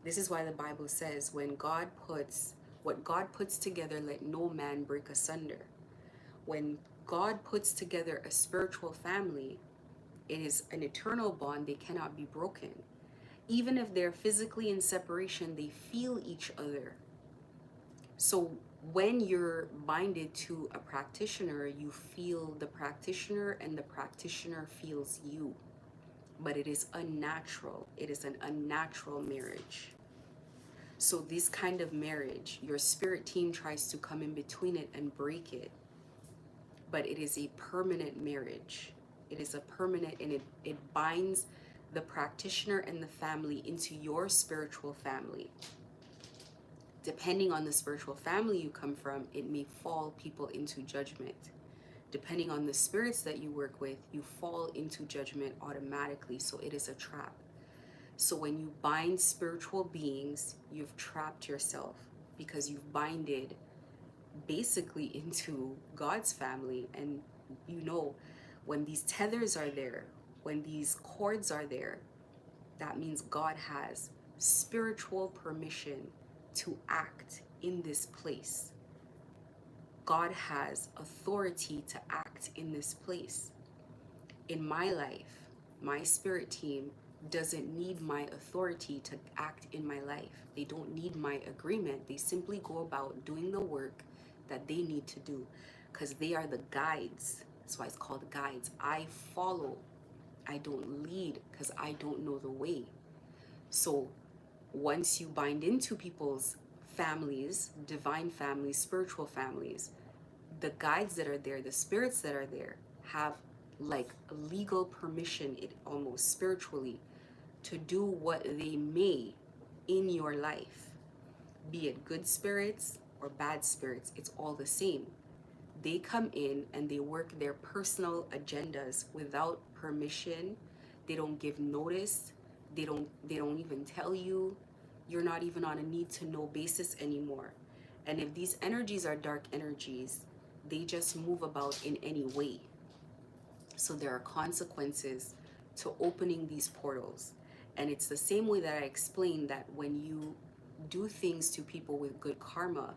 this is why the Bible says, when what God puts together, let no man break asunder. When God puts together a spiritual family, it is an eternal bond. They cannot be broken. Even if they're physically in separation, they feel each other. So when you're binded to a practitioner, you feel the practitioner, and the practitioner feels you. But it is unnatural. It is an unnatural marriage. So this kind of marriage, your spirit team tries to come in between it and break it. But it is a permanent marriage. It is a permanent, and it binds the practitioner and the family into your spiritual family. Depending on the spiritual family you come from, it may fall people into judgment. Depending on the spirits that you work with, you fall into judgment automatically. So it is a trap. So when you bind spiritual beings, you've trapped yourself, because you've binded basically into God's family. And you know, when these tethers are there, when these cords are there, that means God has spiritual permission to act in this place. God has authority to act in this place. In my life, my spirit team doesn't need my authority to act in my life. They don't need my agreement. They simply go about doing the work that they need to do, because they are the guides. That's why it's called guides. I follow. I don't lead, because I don't know the way. So once you bind into people's families, divine families, spiritual families, the guides that are there, the spirits that are there, have like legal permission, it almost spiritually, to do what they may in your life. Be it good spirits or bad spirits, it's all the same. They come in and they work their personal agendas without permission. They don't give notice. They don't even tell you. You're not even on a need to know basis anymore. And if these energies are dark energies, they just move about in any way. So there are consequences to opening these portals. And it's the same way that I explained that when you do things to people with good karma,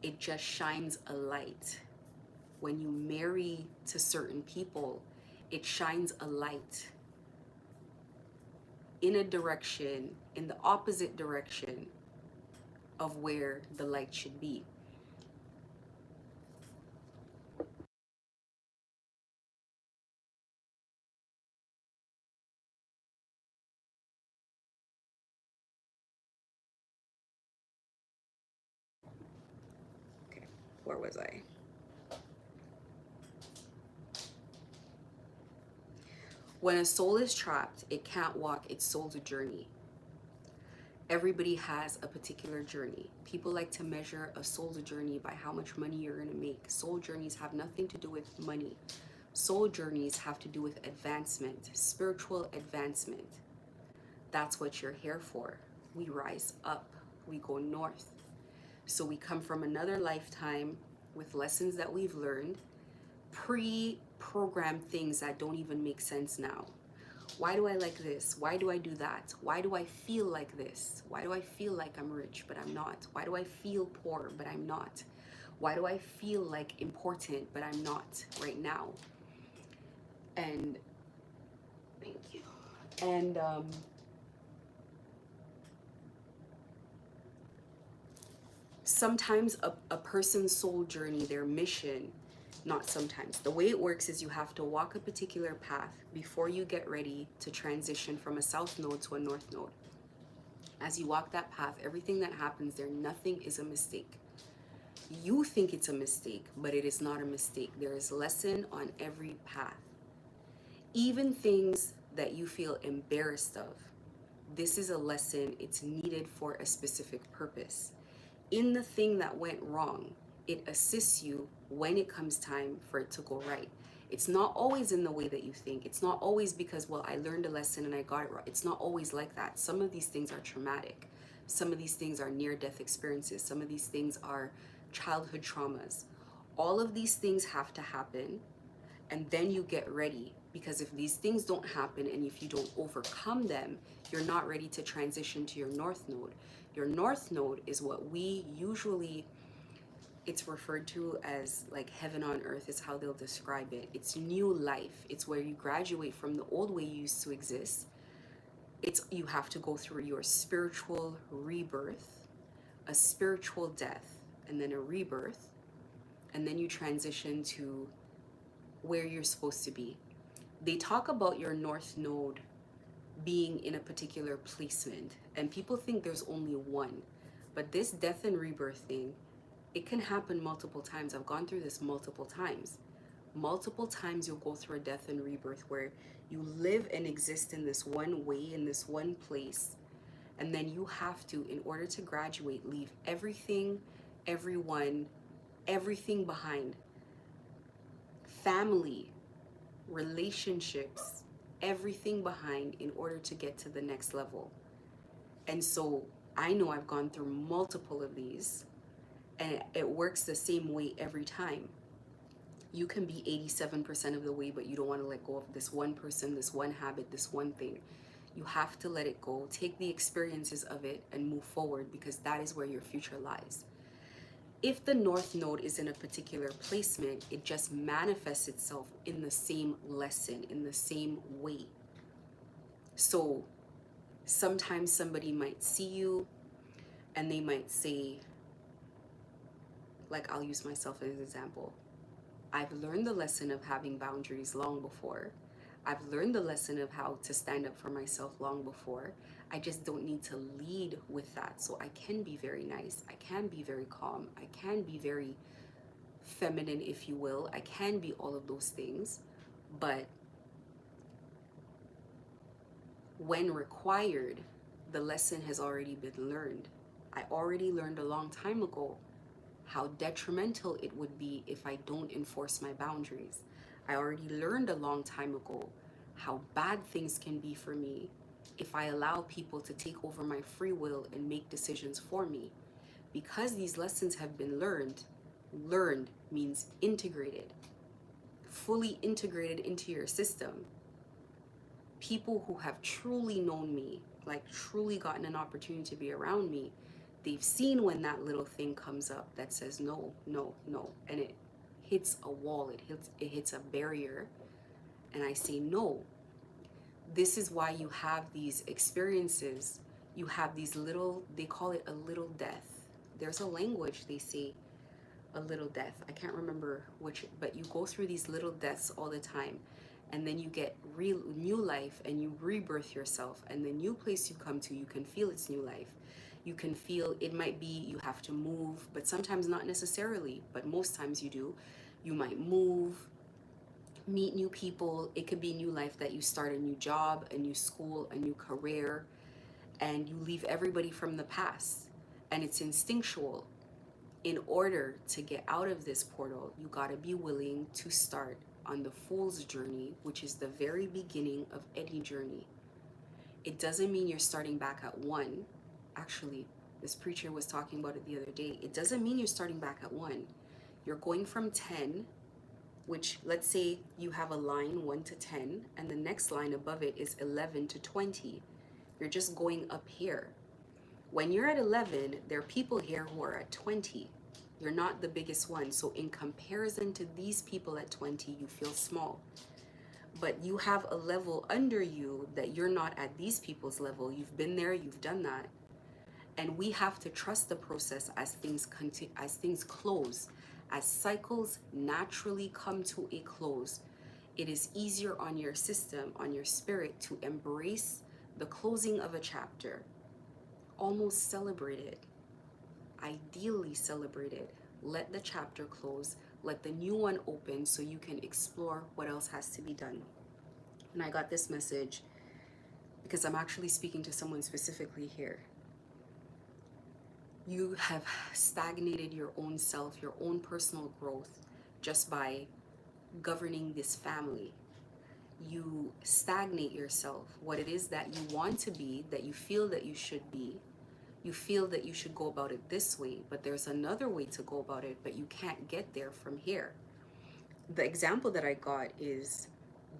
it just shines a light. When you marry to certain people, it shines a light in a direction, in the opposite direction of where the light should be. Okay, where was I? When a soul is trapped, it can't walk its soul's journey. Everybody has a particular journey. People like to measure a soul's journey by how much money you're going to make. Soul journeys have nothing to do with money. Soul journeys have to do with advancement, spiritual advancement. That's what you're here for. We rise up, we go north. So we come from another lifetime with lessons that we've learned, pre-programmed things that don't even make sense now. Why do I like this? Why do I do that? Why do I feel like this? Why do I feel like I'm rich but I'm not? Why do I feel poor but I'm not? Why do I feel like important but I'm not right now? And thank you. And sometimes a person's soul journey, their mission, not sometimes. The way it works is you have to walk a particular path before you get ready to transition from a south node to a north node. As you walk that path, everything that happens there, nothing is a mistake. You think it's a mistake, but it is not a mistake. There is lesson on every path. Even things that you feel embarrassed of, this is a lesson. It's needed for a specific purpose. In the thing that went wrong, it assists you when it comes time for it to go right. It's not always in the way that you think. It's not always because, well, I learned a lesson and I got it right. It's not always like that. Some of these things are traumatic. Some of these things are near-death experiences. Some of these things are childhood traumas. All of these things have to happen, and then you get ready, because if these things don't happen and if you don't overcome them, you're not ready to transition to your north node. Your north node is what we usually, it's referred to as like heaven on earth is how they'll describe it. It's new life. It's where you graduate from the old way you used to exist. It's, you have to go through your spiritual rebirth, a spiritual death, and then a rebirth, and then you transition to where you're supposed to be. They talk about your north node being in a particular placement, and people think there's only one. But this death and rebirth thing, it can happen multiple times. I've gone through this multiple times. Multiple times you'll go through a death and rebirth where you live and exist in this one way, in this one place, and then you have to, in order to graduate, leave everything, everyone, everything behind. Family, relationships, everything behind in order to get to the next level. And so I know I've gone through multiple of these, and it works the same way every time. You can be 87% of the way, but you don't want to let go of this one person, this one habit, this one thing. You have to let it go, take the experiences of it, and move forward, because that is where your future lies. If the north node is in a particular placement, it just manifests itself in the same lesson, in the same way. So sometimes somebody might see you and they might say, like, I'll use myself as an example. I've learned the lesson of having boundaries long before. I've learned the lesson of how to stand up for myself long before. I just don't need to lead with that. So I can be very nice. I can be very calm. I can be very feminine, if you will. I can be all of those things. But when required, the lesson has already been learned. I already learned a long time ago how detrimental it would be if I don't enforce my boundaries. I already learned a long time ago how bad things can be for me if I allow people to take over my free will and make decisions for me. Because these lessons have been learned means integrated, fully integrated into your system. people who have truly known me, like truly gotten an opportunity to be around me, they've seen when that little thing comes up that says no, no, no, and it hits a wall, it hits a barrier, and I say no. This is why you have these experiences. You have these little, they call it a little death. There's a language, they say a little death. I can't remember which, but you go through these little deaths all the time. And then you get real new life and you rebirth yourself. And the new place you come to, you can feel it's new life. You can feel it might be you have to move, but sometimes not necessarily, but most times you do. You might move, meet new people. It could be new life that you start a new job, a new school, a new career, and you leave everybody from the past. And it's instinctual. In order to get out of this portal, you got to be willing to start on the fool's journey, which is the very beginning of any journey. It doesn't mean you're starting back at one. Actually, this preacher was talking about it the other day. It doesn't mean you're starting back at one. You're going from 10, which let's say you have a line 1 to 10, and the next line above it is 11 to 20. You're just going up here. When you're at 11, there are people here who are at 20. You're not the biggest one. So in comparison to these people at 20, you feel small. But you have a level under you that you're not at these people's level. You've been there, you've done that. And we have to trust the process as things continue, as things close, as cycles naturally come to a close. It is easier on your system, on your spirit, to embrace the closing of a chapter. Almost celebrate it, ideally celebrate it. Let the chapter close, let the new one open so you can explore what else has to be done. And I got this message because I'm actually speaking to someone specifically here. You have stagnated your own self, your own personal growth, just by governing this family. You stagnate yourself, what it is that you want to be, that you feel that you should be. You feel that you should go about it this way, but there's another way to go about it, but you can't get there from here. The example that I got is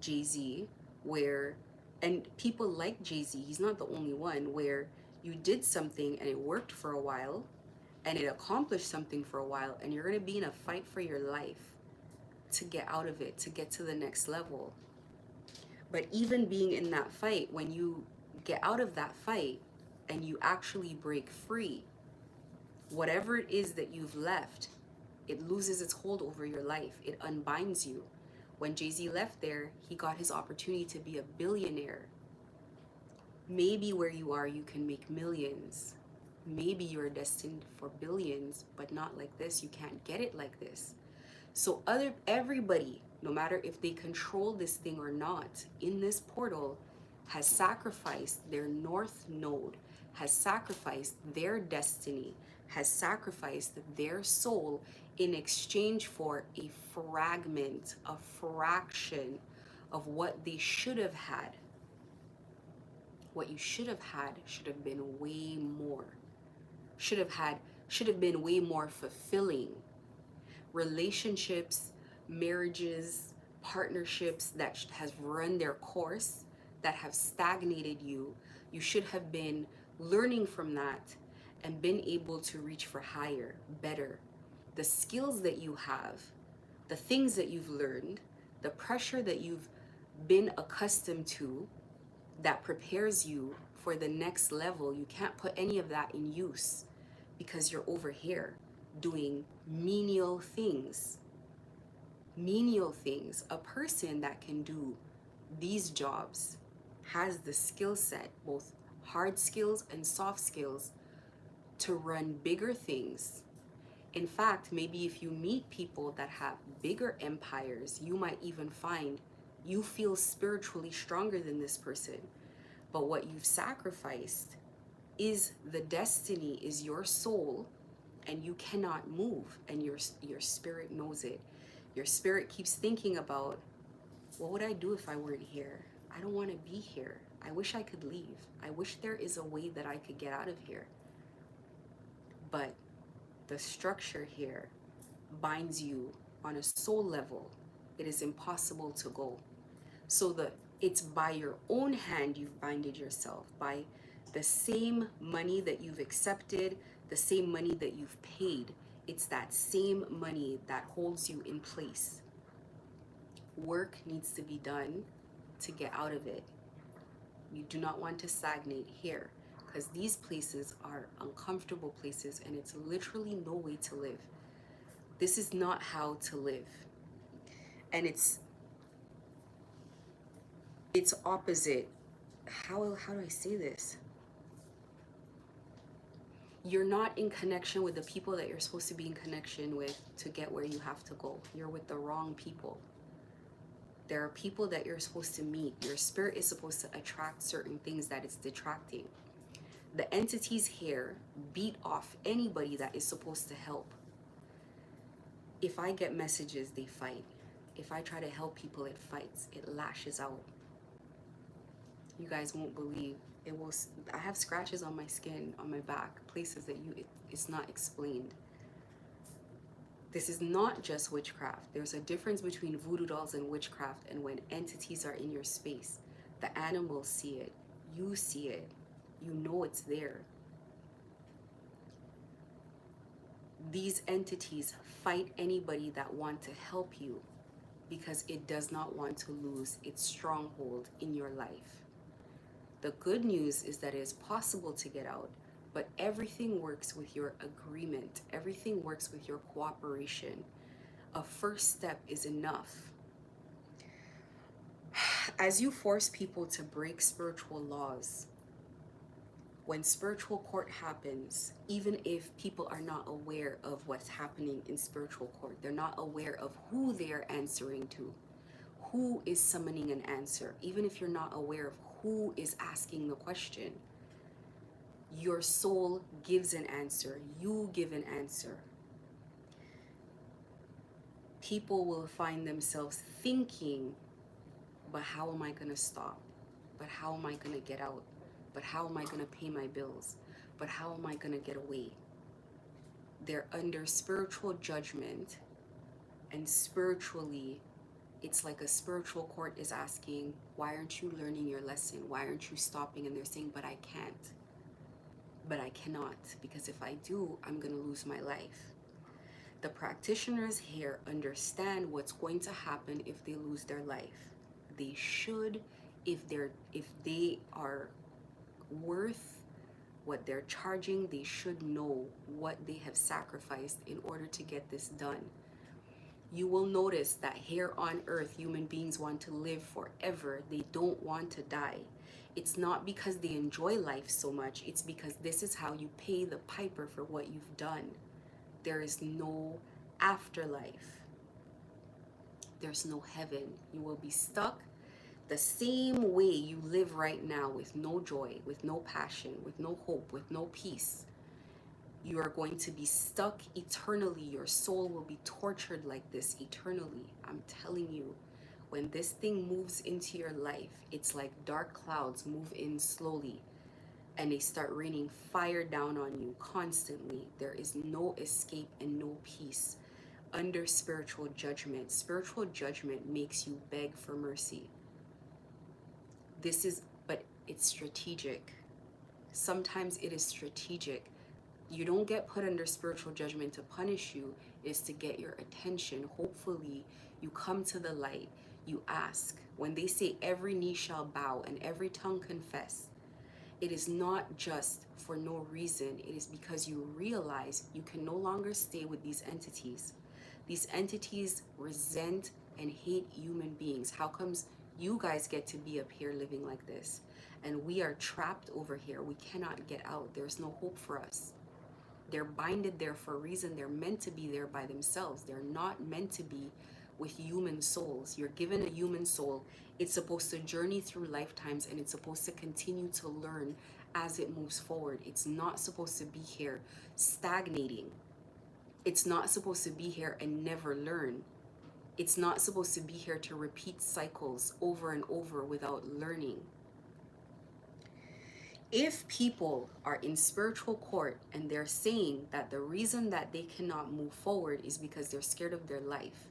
Jay-Z, where, and people like Jay-Z, he's not the only one, where you did something and it worked for a while, and it accomplished something for a while, and you're going to be in a fight for your life to get out of it, to get to the next level. But even being in that fight, when you get out of that fight and you actually break free, whatever it is that you've left, it loses its hold over your life. It unbinds you. When Jay-Z left there, he got his opportunity to be a billionaire. Maybe where you are, you can make millions. Maybe you're destined for billions, but not like this. You can't get it like this. So everybody, no matter if they control this thing or not, in this portal has sacrificed their north node, has sacrificed their destiny, has sacrificed their soul in exchange for a fragment, a fraction of what they should have had. What you should have had should have been way more. Should have been way more fulfilling. Relationships, marriages, partnerships that has run their course, that have stagnated you, you should have been learning from that and been able to reach for higher, better. The skills that you have, the things that you've learned, the pressure that you've been accustomed to that prepares you for the next level, you can't put any of that in use because you're over here doing menial things. Menial things. A person that can do these jobs has the skill set, both hard skills and soft skills, to run bigger things. In fact, maybe if you meet people that have bigger empires, you might even find you feel spiritually stronger than this person. But what you've sacrificed is the destiny, is your soul, and you cannot move, and your spirit knows it. Your spirit keeps thinking about, what would I do if I weren't here? I don't want to be here. I wish I could leave. I wish there is a way that I could get out of here. But the structure here binds you on a soul level. It is impossible to go. So the It's by your own hand you've binded yourself, by the same money that you've accepted, the same money that you've paid. It's that same money that holds you in place. Work needs to be done to get out of it. You do not want to stagnate here, because these places are uncomfortable places and it's literally no way to live. This is not how to live. And it's opposite. How do I say this? You're not in connection with the people that you're supposed to be in connection with to get where you have to go. You're with the wrong people. There are people that you're supposed to meet. Your spirit is supposed to attract certain things that it's detracting. The entities here beat off anybody that is supposed to help. If I get messages, they fight. If I try to help people, it fights. It lashes out. You guys won't believe. I have scratches on my skin, on my back, places that it's not explained. This is not just witchcraft. There's a difference between voodoo dolls and witchcraft, and when entities are in your space. The animals see it. You see it. You know it's there. These entities fight anybody that want to help you because it does not want to lose its stronghold in your life. The good news is that it is possible to get out, but everything works with your agreement. Everything works with your cooperation. A first step is enough. As you force people to break spiritual laws, when spiritual court happens, even if people are not aware of what's happening in spiritual court, they're not aware of who they are answering to, who is summoning an answer, even if you're not aware of who is asking the question, your soul gives an answer. You give an answer. People will find themselves thinking, but how am I going to stop? But how am I going to get out? But how am I going to pay my bills? But how am I going to get away? They're under spiritual judgment, and spiritually, it's like a spiritual court is asking, why aren't you learning your lesson? Why aren't you stopping? And they're saying, but I can't. But I cannot, because if I do, I'm going to lose my life. The practitioners here understand what's going to happen if they lose their life. They should, if they are worth what they're charging, they should know what they have sacrificed in order to get this done. You will notice that here on earth, human beings want to live forever. They don't want to die. It's not because they enjoy life so much. It's because this is how you pay the piper for what you've done. There is no afterlife. There's no heaven. You will be stuck the same way you live right now, with no joy, with no passion, with no hope, with no peace. You are going to be stuck eternally. Your soul will be tortured like this eternally. I'm telling you, when this thing moves into your life, it's like dark clouds move in slowly and they start raining fire down on you constantly. There is no escape and no peace under spiritual judgment. Spiritual judgment makes you beg for mercy. But it's strategic. Sometimes it is strategic. You don't get put under spiritual judgment to punish you. It's to get your attention. Hopefully, you come to the light. You ask. When they say every knee shall bow and every tongue confess, it is not just for no reason. It is because you realize you can no longer stay with these entities. These entities resent and hate human beings. How comes you guys get to be up here living like this? And we are trapped over here. We cannot get out. There's no hope for us. They're binded there for a reason. They're meant to be there by themselves. They're not meant to be with human souls. You're given a human soul. It's supposed to journey through lifetimes, and it's supposed to continue to learn as it moves forward. It's not supposed to be here stagnating. It's not supposed to be here and never learn. It's not supposed to be here to repeat cycles over and over without learning. If people are in spiritual court and they're saying that the reason that they cannot move forward is because they're scared of their life,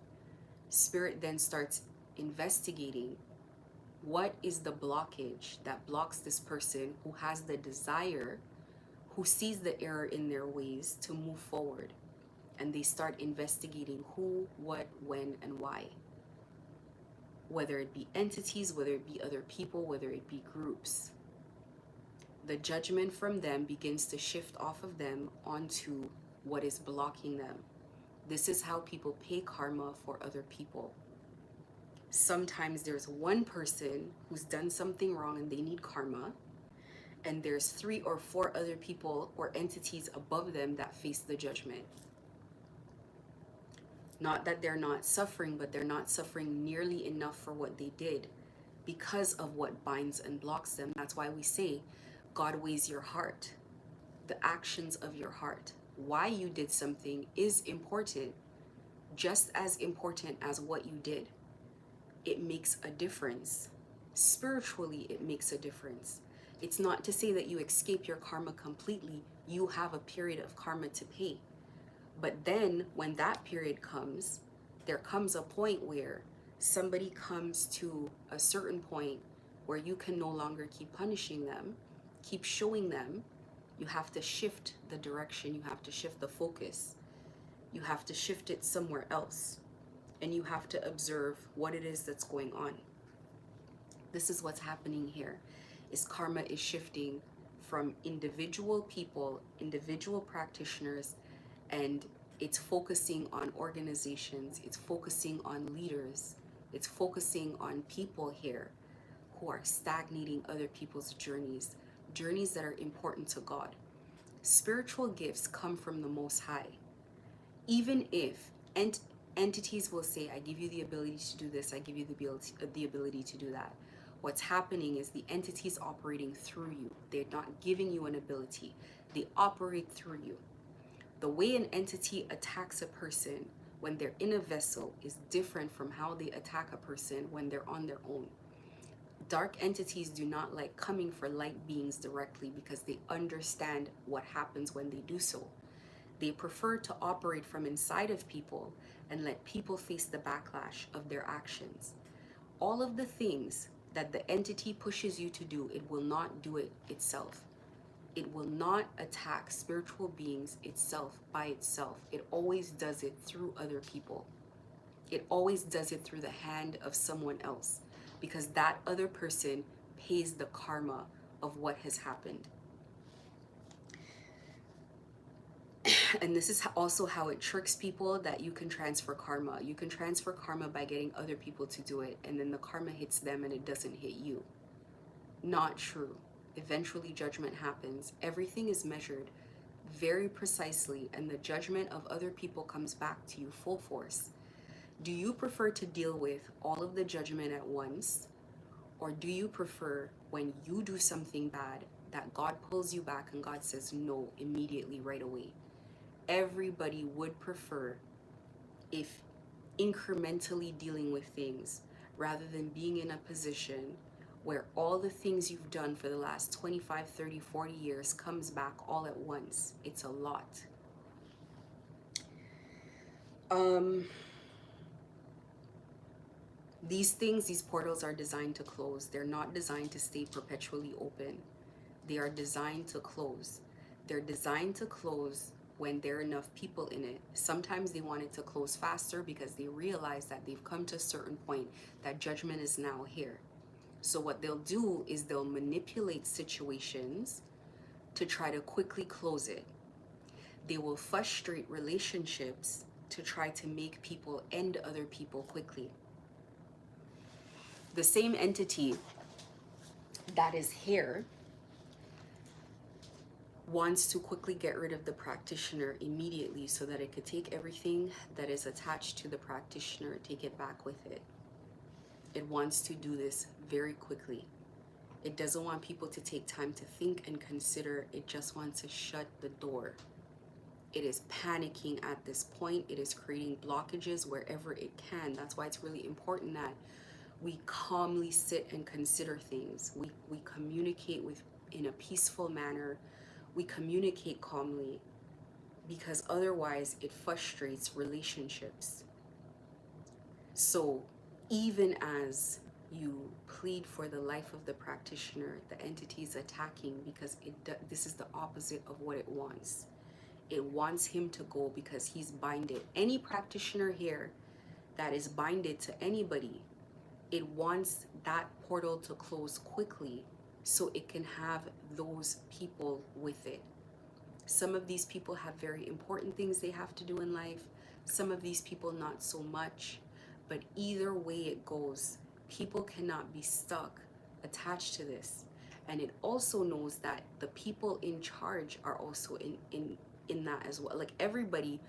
Spirit then starts investigating What is the blockage that blocks this person who has the desire, who sees the error in their ways to move forward? And they start investigating who, what, when, and why. Whether it be entities, whether it be other people, whether it be groups. The judgment from them begins to shift off of them onto what is blocking them. This is how people pay karma for other people. Sometimes there's one person who's done something wrong and they need karma, and there's 3 or 4 other people or entities above them that face the judgment. Not that they're not suffering, but they're not suffering nearly enough for what they did because of what binds and blocks them. That's why we say God weighs your heart, the actions of your heart. Why you did something is important, just as important as what you did. It makes a difference. Spiritually, it makes a difference. It's not to say that you escape your karma completely. You have a period of karma to pay. But then when that period comes, there comes a point where somebody comes to a certain point where you can no longer keep punishing them, keep showing them. You have to shift the direction. You have to shift the focus. You have to shift it somewhere else. And you have to observe what it is that's going on. This is what's happening here, is karma is shifting from individual people, individual practitioners, and it's focusing on organizations, it's focusing on leaders, it's focusing on people here who are stagnating other people's journeys, journeys that are important to God. Spiritual gifts come from the Most High. Even if entities will say, I give you the ability to do this, I give you the ability to do that. What's happening is the entities operating through you. They're not giving you an ability. They operate through you. The way an entity attacks a person when they're in a vessel is different from how they attack a person when they're on their own. Dark entities do not like coming for light beings directly because they understand what happens when they do so. They prefer to operate from inside of people and let people face the backlash of their actions. All of the things that the entity pushes you to do, it will not do it itself. It will not attack spiritual beings itself by itself. It always does it through other people. It always does it through the hand of someone else, because that other person pays the karma of what has happened. And this is also how it tricks people, that you can transfer karma. You can transfer karma by getting other people to do it, and then the karma hits them and it doesn't hit you. Not true. Eventually judgment happens. Everything is measured very precisely, and the judgment of other people comes back to you full force. Do you prefer to deal with all of the judgment at once, or do you prefer when you do something bad that God pulls you back and God says no immediately right away? Everybody would prefer if incrementally dealing with things rather than being in a position where all the things you've done for the last 25, 30, 40 years comes back all at once. It's a lot. These things, these portals are designed to close. They're not designed to stay perpetually open. They are designed to close. They're designed to close when there are enough people in it. Sometimes they want it to close faster because they realize that they've come to a certain point that judgment is now here. So what they'll do is they'll manipulate situations to try to quickly close it. They will frustrate relationships to try to make people end other people quickly. The same entity that is here wants to quickly get rid of the practitioner immediately so that it could take everything that is attached to the practitioner, take it back with it. It wants to do this very quickly. It doesn't want people to take time to think and consider. It just wants to shut the door. It is panicking at this point. It is creating blockages wherever it can. That's why it's really important that we calmly sit and consider things. We communicate in a peaceful manner. We communicate calmly, because otherwise it frustrates relationships. So even as You plead for the life of the practitioner. The entity is attacking because this is the opposite of what it wants. It wants him to go because he's binded. Any practitioner here that is binded to anybody, it wants that portal to close quickly so it can have those people with it. Some of these people have very important things they have to do in life. Some of these people not so much. But either way it goes, people cannot be stuck attached to this. And it also knows that the people in charge are also in that as well. Like everybody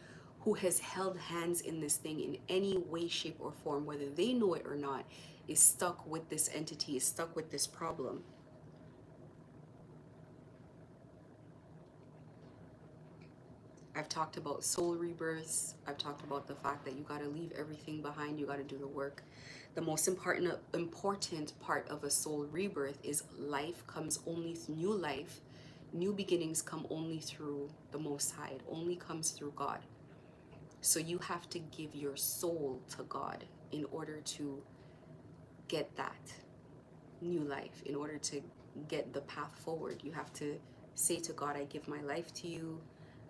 who has held hands in this thing in any way, shape, or form, whether they know it or not, is stuck with this entity, is stuck with this problem. I've talked about soul rebirths. I've talked about the fact that you got to leave everything behind. You got to do the work. The most important part of a soul rebirth is life comes only new life. New beginnings come only through the Most High. It only comes through God. So you have to give your soul to God in order to get that new life, in order to get the path forward. You have to say to God, I give my life to you.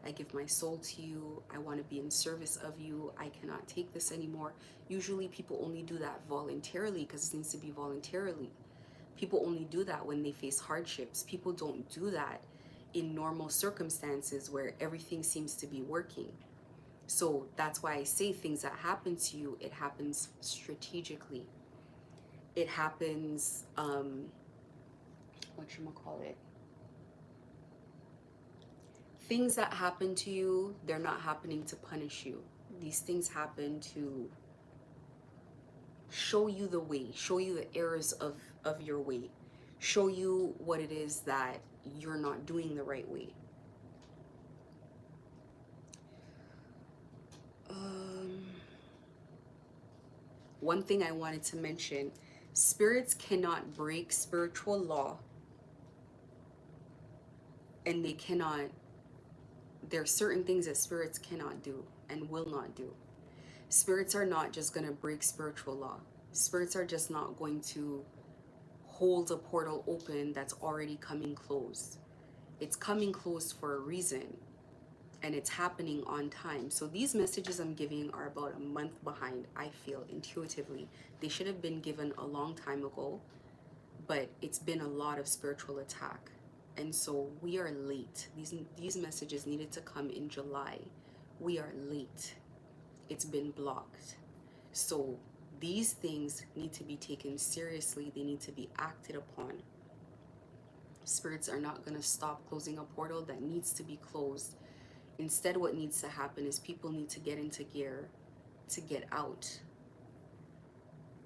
I give my soul to you. I want to be in service of you. I cannot take this anymore. Usually people only do that voluntarily because it needs to be voluntarily. People only do that when they face hardships. People don't do that in normal circumstances where everything seems to be working. So that's why I say things that happen to you, it happens strategically. It happens, whatchamacallit? Things that happen to you, they're not happening to punish you. These things happen to show you the way, show you the errors of your way, show you what it is that you're not doing the right way. One thing I wanted to mention, spirits cannot break spiritual law, and there are certain things that spirits cannot do and will not do. Spirits are not just going to break spiritual law. Spirits are just not going to hold a portal open that's already coming closed. It's coming closed for a reason, and it's happening on time. So these messages I'm giving are about a month behind, I feel, intuitively. They should have been given a long time ago, but it's been a lot of spiritual attack. And so we are late. These messages needed to come in July. We are late. It's been blocked. So these things need to be taken seriously. They need to be acted upon. Spirits are not going to stop closing a portal that needs to be closed. Instead, what needs to happen is people need to get into gear to get out.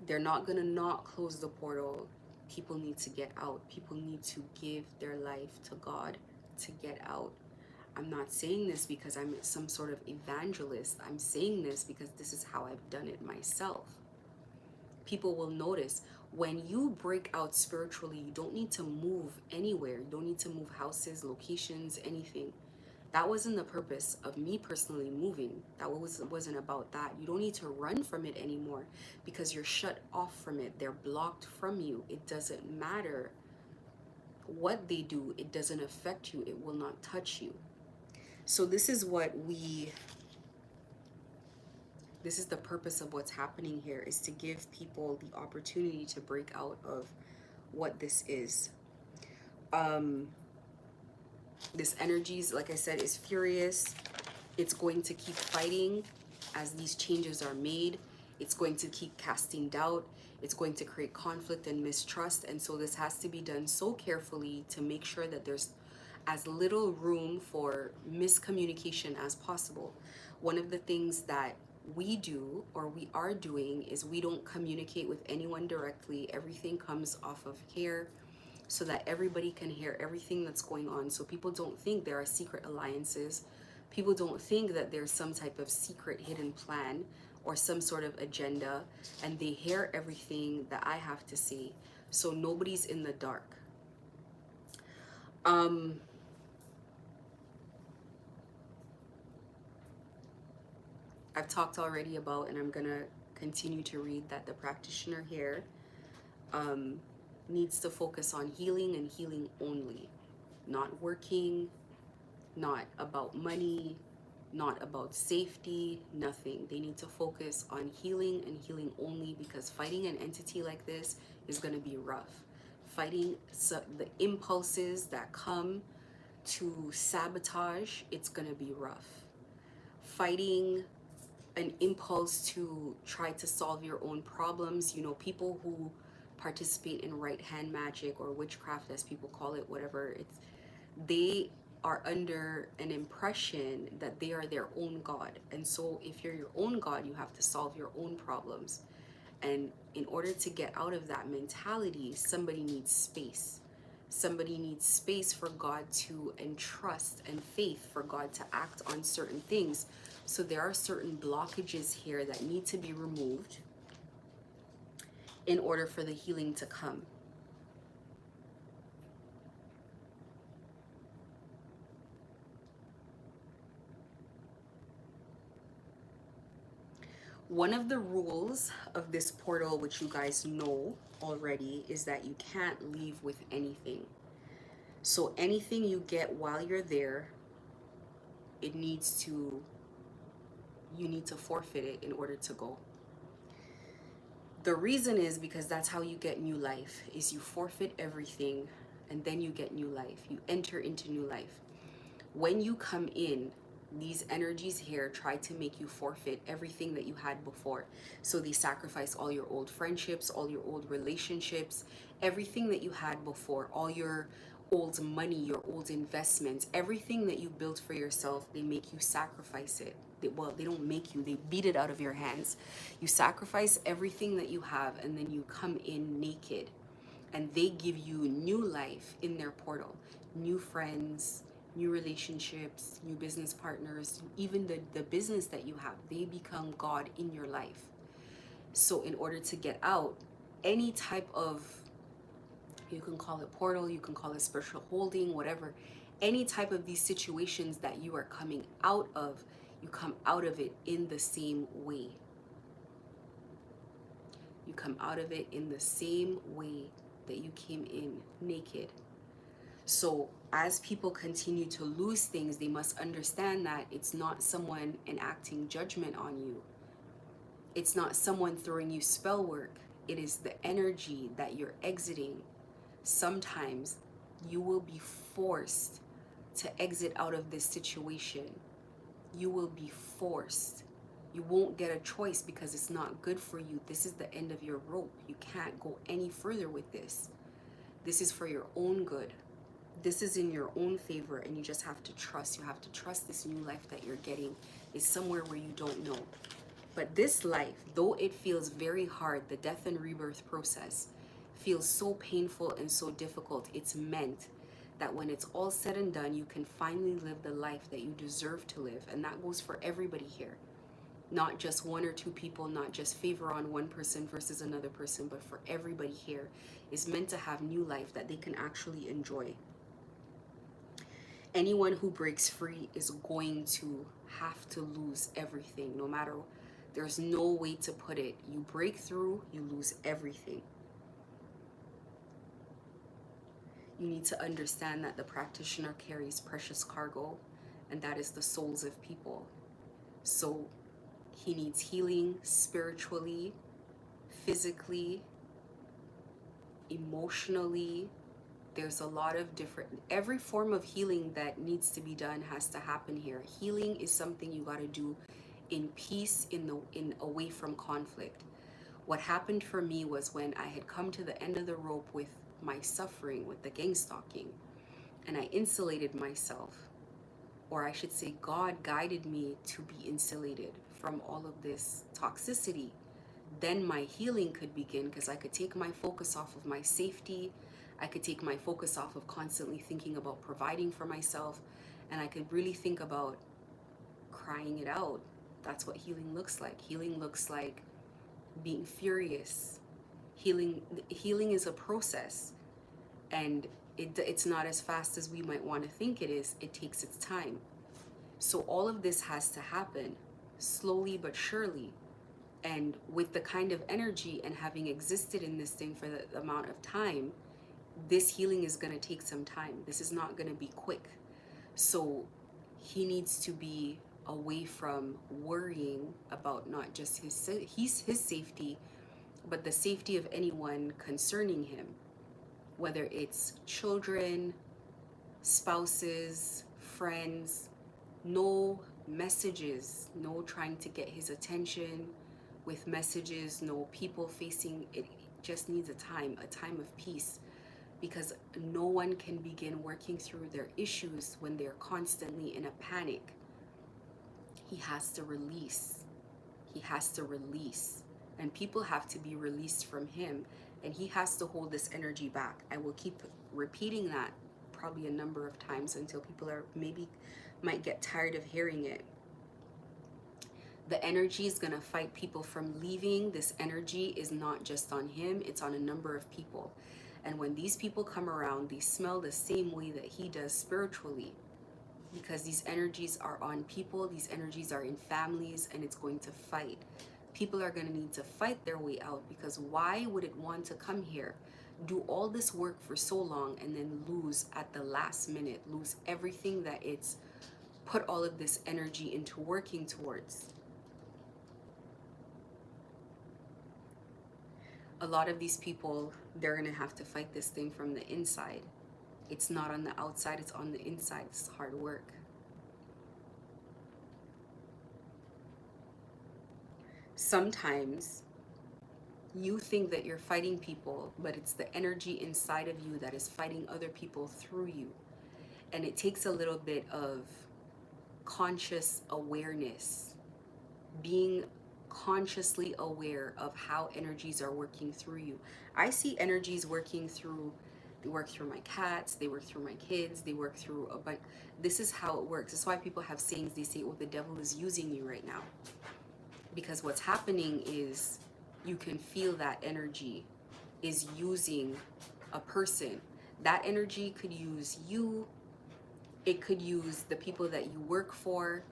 They're not going to not close the portal. People need to get out. People need to give their life to God to get out. I'm not saying this because I'm some sort of evangelist. I'm saying this because this is how I've done it myself. People will notice when you break out spiritually, you don't need to move anywhere. You don't need to move houses, locations, anything. That wasn't the purpose of me personally moving. That wasn't about that. You don't need to run from it anymore because you're shut off from it. They're blocked from you. It doesn't matter what they do. It doesn't affect you. It will not touch you. So this is the purpose of what's happening here, is to give people the opportunity to break out of what this is. This energy, like I said, is furious. It's going to keep fighting as these changes are made. It's going to keep casting doubt. It's going to create conflict and mistrust. And so this has to be done so carefully to make sure that there's as little room for miscommunication as possible. One of the things that we do, or we are doing, is we don't communicate with anyone directly. Everything comes off of here so that everybody can hear everything that's going on. So people don't think there are secret alliances. People don't think that there's some type of secret hidden plan or some sort of agenda, and they hear everything that I have to say. So nobody's in the dark. I've talked already about, and I'm gonna continue to read, that the practitioner here um, needs to focus on healing and healing only, not working, not about money, not about safety, nothing. They need to focus on healing and healing only, because fighting an entity like this is going to be rough. Fighting the impulses that come to sabotage, it's going to be rough. Fighting an impulse to try to solve your own problems, you know, people who participate in right hand magic or witchcraft, as people call it, whatever, they are under an impression that they are their own god. And so if you're your own god, you have to solve your own problems. And in order to get out of that mentality, somebody needs space. Somebody needs space for God to entrust, and faith for God to act on certain things. So there are certain blockages here that need to be removed in order for the healing to come. One of the rules of this portal, which you guys know already, is that you can't leave with anything. So anything you get while you're there, it needs to, you need to forfeit it in order to go. The reason is because that's how you get new life, is you forfeit everything and then you get new life. You enter into new life. When you come in, these energies here try to make you forfeit everything that you had before. So they sacrifice all your old friendships, all your old relationships, everything that you had before, all your old money, your old investments, everything that you built for yourself, they make you sacrifice it. They don't make you, they beat it out of your hands. You sacrifice everything that you have, and then you come in naked, and they give you new life in their portal, new friends, new relationships, new business partners, even the business that you have, they become God in your life. So in order to get out, any type of, you can call it portal, you can call it spiritual holding, whatever, any type of these situations that you are coming out of, you come out of it in the same way. You come out of it in the same way that you came in, naked. So as people continue to lose things, they must understand that it's not someone enacting judgment on you. It's not someone throwing you spell work. It is the energy that you're exiting. Sometimes you will be forced to exit out of this situation. You will be forced. You won't get a choice because it's not good for you. This is the end of your rope. You can't go any further with this. This is for your own good. This is in your own favor, and you just have to trust. You have to trust this new life that you're getting is somewhere where you don't know. But this life, though it feels very hard, the death and rebirth process feels so painful and so difficult, it's meant that when it's all said and done, you can finally live the life that you deserve to live. And that goes for everybody here. Not just one or two people, not just favor on one person versus another person, but for everybody here is meant to have new life that they can actually enjoy. Anyone who breaks free is going to have to lose everything, no matter, there's no way to put it. You break through, you lose everything. You need to understand that the practitioner carries precious cargo, and that is the souls of people. So he needs healing spiritually, physically, emotionally. There's a lot of different, every form of healing that needs to be done has to happen here. Healing is something you got to do in peace, in away from conflict. What happened for me was when I had come to the end of the rope with my suffering, with the gang stalking, and I insulated myself, or I should say God guided me to be insulated from all of this toxicity, then my healing could begin, because I could take my focus off of my safety. I could take my focus off of constantly thinking about providing for myself, and I could really think about crying it out. That's what healing looks like. Healing looks like being furious. Healing is a process, and it's not as fast as we might want to think it is. It takes its time. So all of this has to happen slowly but surely. And with the kind of energy and having existed in this thing for the amount of time, this healing is going to take some time. This is not going to be quick. So he needs to be away from worrying about not just his safety, but the safety of anyone concerning him, whether it's children, spouses, friends. No messages, no trying to get his attention with messages, no people facing it. Just needs a time of peace, because no one can begin working through their issues when they're constantly in a panic. He has to release. He has to release. And people have to be released from him. And he has to hold this energy back. I will keep repeating that probably a number of times until people are maybe might get tired of hearing it. The energy is going to fight people from leaving. This energy is not just on him, it's on a number of people. And when these people come around, they smell the same way that he does spiritually, because these energies are on people, these energies are in families, and it's going to fight. People are going to need to fight their way out, because why would it want to come here, do all this work for so long, and then lose at the last minute, lose everything that it's put all of this energy into working towards? A lot of these people, they're going to have to fight this thing from the inside. It's not on the outside, it's on the inside. It's hard work. Sometimes you think that you're fighting people, but it's the energy inside of you that is fighting other people through you. And it takes a little bit of conscious awareness, being consciously aware of how energies are working through you. I see energies working through, they work through my cats, they work through my kids, they work through a bunch. This is how it works. That's why people have sayings. They say, oh, the devil is using you right now. Because what's happening is you can feel that energy is using a person. That energy could use you. It could use the people that you work for.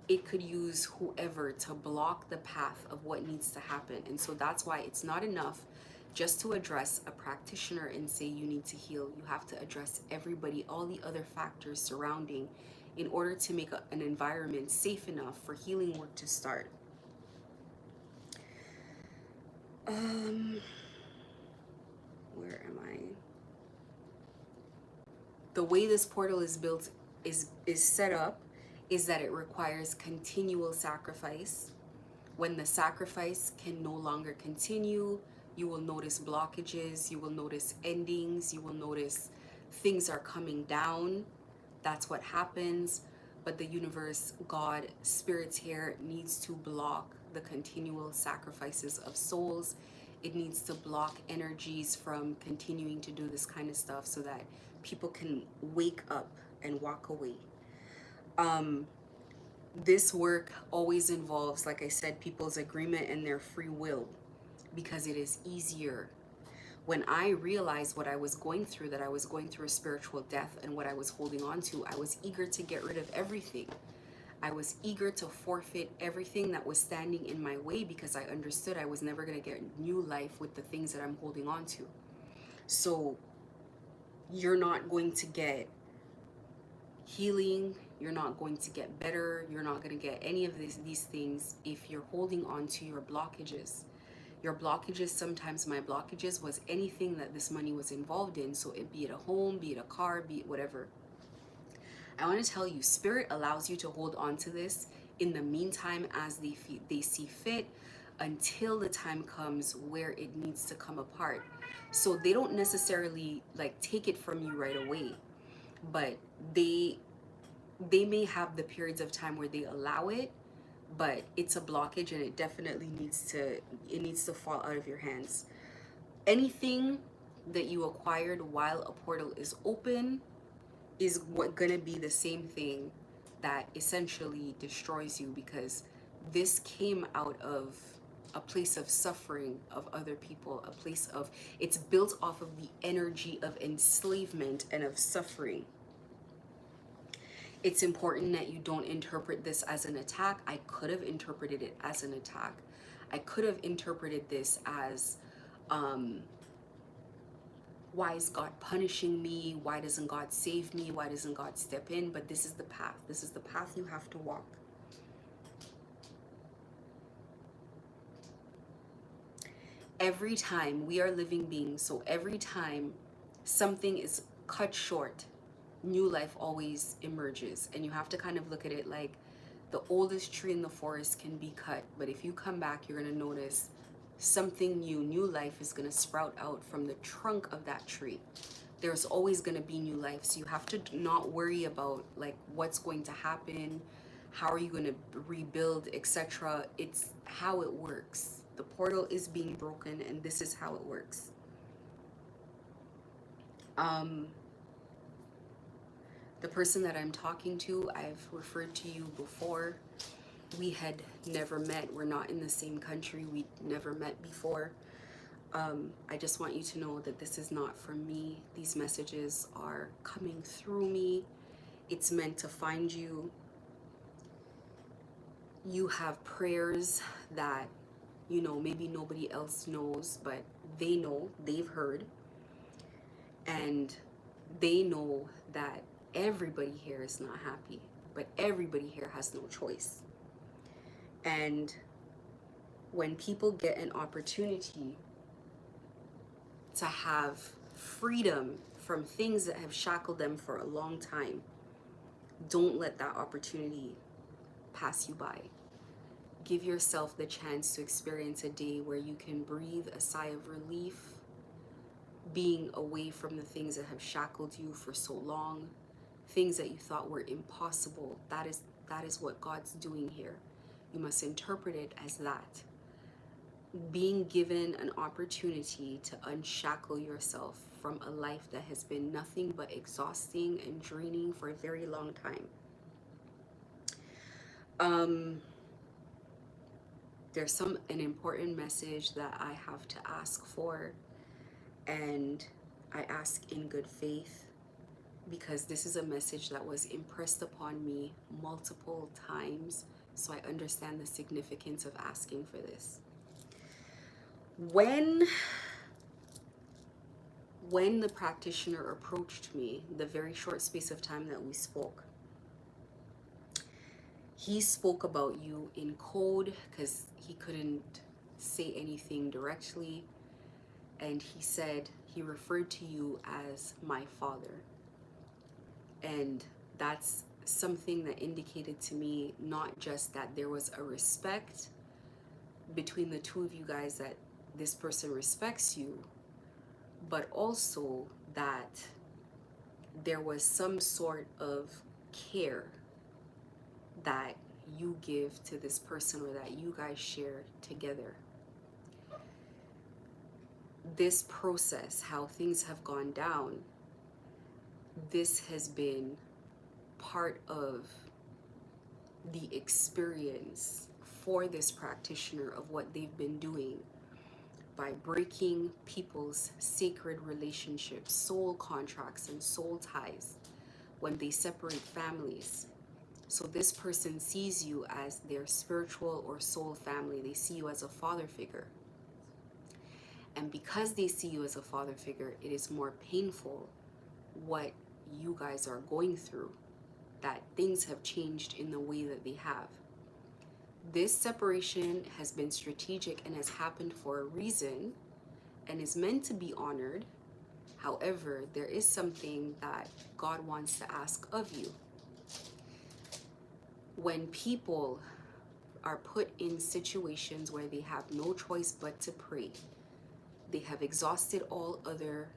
It could use whoever to block the path of what needs to happen. And so that's why it's not enough just to address a practitioner and say you need to heal. You have to address everybody, all the other factors surrounding, in order to make an environment safe enough for healing work to start. Where am I? The way this portal is built is set up is that it requires continual sacrifice. When the sacrifice can no longer continue, you will notice blockages, you will notice endings, you will notice things are coming down. That's what happens. But the universe, God, spirits here needs to block the continual sacrifices of souls. It needs to block energies from continuing to do this kind of stuff so that people can wake up and walk away. This work always involves, like I said, people's agreement and their free will, because it is easier. When I realized what I was going through, that I was going through a spiritual death, and what I was holding on to, I was eager to get rid of everything. I was eager to forfeit everything that was standing in my way, because I understood I was never going to get new life with the things that I'm holding on to. So you're not going to get healing, you're not going to get better, you're not going to get any of these things if you're holding on to your blockages. Your blockages, sometimes my blockages was anything that this money was involved in. So it be it a home, be it a car, be it whatever. I want to tell you, Spirit allows you to hold on to this in the meantime as they see fit, until the time comes where it needs to come apart. So they don't necessarily like take it from you right away, but they may have the periods of time where they allow it, but it's a blockage, and it definitely needs to fall out of your hands. Anything that you acquired while a portal is open is gonna be the same thing that essentially destroys you, because this came out of a place of suffering of other people, a place of, it's built off of the energy of enslavement and of suffering. It's important that you don't interpret this as an attack. I could have interpreted it as an attack. I could have interpreted this as, why is God punishing me? Why doesn't God save me? Why doesn't God step in? But this is the path. This is the path you have to walk. Every time we are living beings, so every time something is cut short, new life always emerges. And you have to kind of look at it like the oldest tree in the forest can be cut, but if you come back, you're going to notice something new life is going to sprout out from the trunk of that tree. There's always going to be new life. So you have to not worry about like what's going to happen, how are you going to rebuild, etc. It's how it works. The portal is being broken, and this is how it works. The person that I'm talking to, I've referred to you before. We had never met. We're not in the same country. We never met before. I just want you to know that this is not from me. These messages are coming through me. It's meant to find you. You have prayers that, you know, maybe nobody else knows, but they know, they've heard. And they know that everybody here is not happy, but everybody here has no choice. And when people get an opportunity to have freedom from things that have shackled them for a long time, don't let that opportunity pass you by. Give yourself the chance to experience a day where you can breathe a sigh of relief, being away from the things that have shackled you for so long, things that you thought were impossible. That is what God's doing here. You must interpret it as that. Being given an opportunity to unshackle yourself from a life that has been nothing but exhausting and draining for a very long time. There's an important message that I have to ask for, and I ask in good faith, because this is a message that was impressed upon me multiple times, so I understand the significance of asking for this. When the practitioner approached me, the very short space of time that we spoke, he spoke about you in code because he couldn't say anything directly, and he said he referred to you as my father. And that's something that indicated to me not just that there was a respect between the two of you guys, that this person respects you, but also that there was some sort of care that you give to this person, or that you guys share together. This process, how things have gone down, this has been part of the experience for this practitioner of what they've been doing by breaking people's sacred relationships, soul contracts, and soul ties when they separate families. So this person sees you as their spiritual or soul family. They see you as a father figure. And because they see you as a father figure, it is more painful what you guys are going through, that things have changed in the way that they have. This separation has been strategic and has happened for a reason and is meant to be honored. However, there is something that God wants to ask of you. When people are put in situations where they have no choice but to pray, they have exhausted all other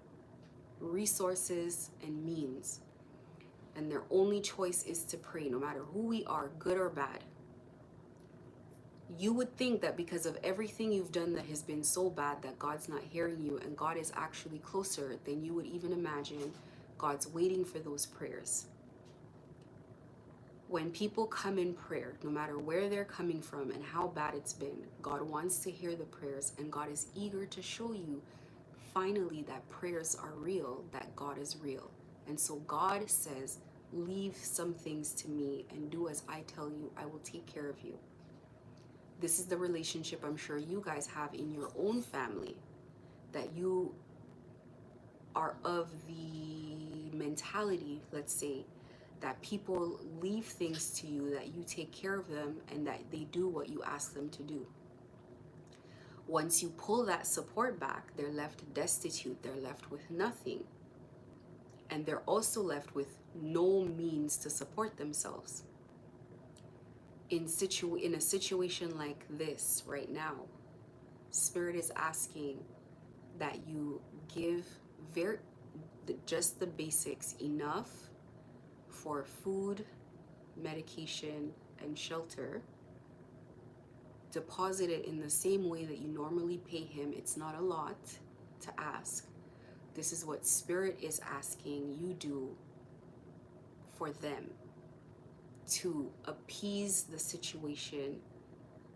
resources and means, and their only choice is to pray, no matter who we are, good or bad. You would think that because of everything you've done that has been so bad, that God's not hearing you, and God is actually closer than you would even imagine. God's waiting for those prayers. When people come in prayer, no matter where they're coming from and how bad it's been, God wants to hear the prayers, and God is eager to show you finally that prayers are real, that God is real. And so God says, leave some things to me and do as I tell you. I will take care of you. This is the relationship I'm sure you guys have in your own family, that you are of the mentality, let's say, that people leave things to you, that you take care of them, and that they do what you ask them to do. Once you pull that support back, they're left destitute, they're left with nothing. And they're also left with no means to support themselves. In a situation like this right now, Spirit is asking that you give just the basics, enough for food, medication, and shelter. Deposit it in the same way that you normally pay him. It's not a lot to ask. This is what Spirit is asking you do for them, to appease the situation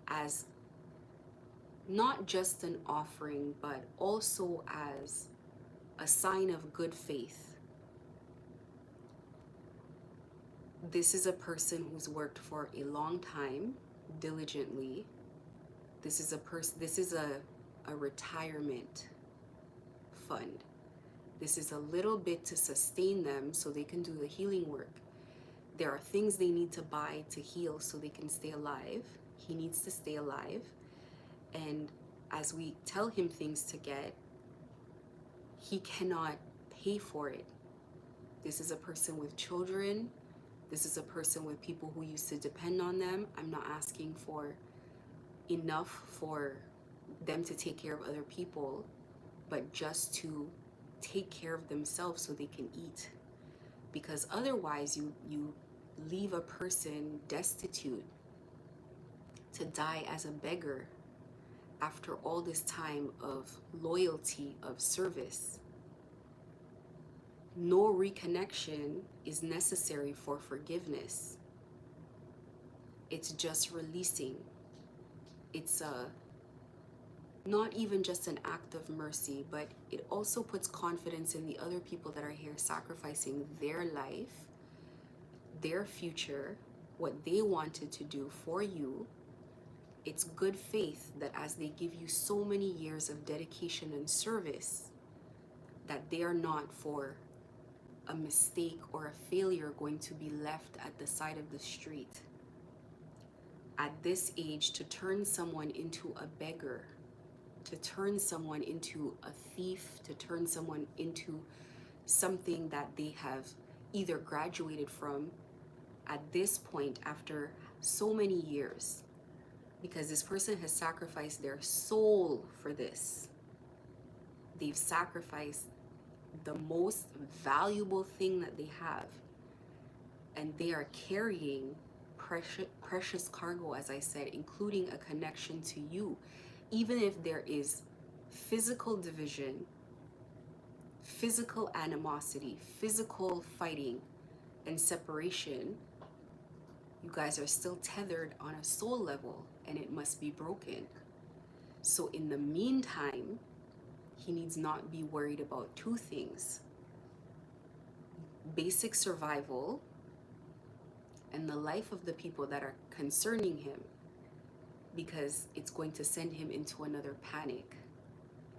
as not just an offering, but also as a sign of good faith. This is a person who's worked for a long time, diligently. This is a retirement fund. This is a little bit to sustain them so they can do the healing work. There are things they need to buy to heal so they can stay alive. He needs to stay alive. And as we tell him things to get, he cannot pay for it. This is a person with children. This is a person with people who used to depend on them. I'm not asking for enough for them to take care of other people, but just to take care of themselves so they can eat. Because otherwise you leave a person destitute to die as a beggar after all this time of loyalty, of service. No reconnection is necessary for forgiveness. It's just releasing. It's not even just an act of mercy, but it also puts confidence in the other people that are here sacrificing their life, their future, what they wanted to do for you. It's good faith that as they give you so many years of dedication and service, that they are not for a mistake or a failure going to be left at the side of the street. At this age, to turn someone into a beggar, to turn someone into a thief, to turn someone into something that they have either graduated from at this point after so many years, because this person has sacrificed their soul for this. They've sacrificed the most valuable thing that they have, and they are carrying precious cargo, as I said, including a connection to you. Even if there is physical division, physical animosity, physical fighting, and separation, you guys are still tethered on a soul level, and it must be broken. So in the meantime, he needs not be worried about two things: basic survival and the life of the people that are concerning him, because it's going to send him into another panic.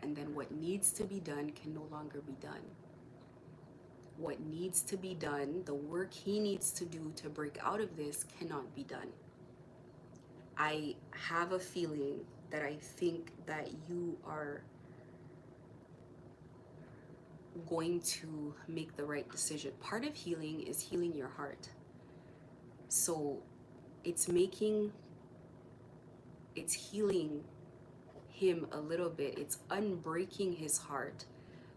And then what needs to be done can no longer be done. What needs to be done, the work he needs to do to break out of this, cannot be done. I have a feeling that I think that you are going to make the right decision. Part of healing is healing your heart. So it's healing him a little bit. It's unbreaking his heart,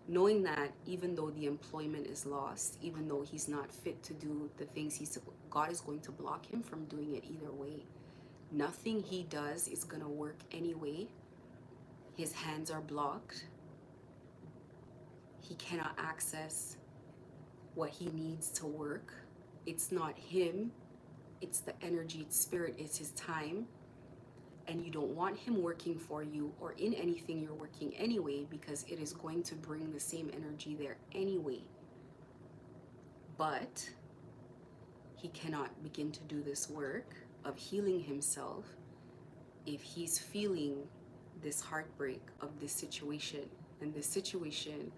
knowing that even though the employment is lost, even though he's not fit to do the things God is going to block him from doing it either way. Nothing he does is going to work anyway. His hands are blocked. He cannot access what he needs to work. It's not him. It's the energy, it's spirit, it's his time. And you don't want him working for you or in anything you're working anyway, because it is going to bring the same energy there anyway. But he cannot begin to do this work of healing himself if he's feeling this heartbreak of this situation. And this situation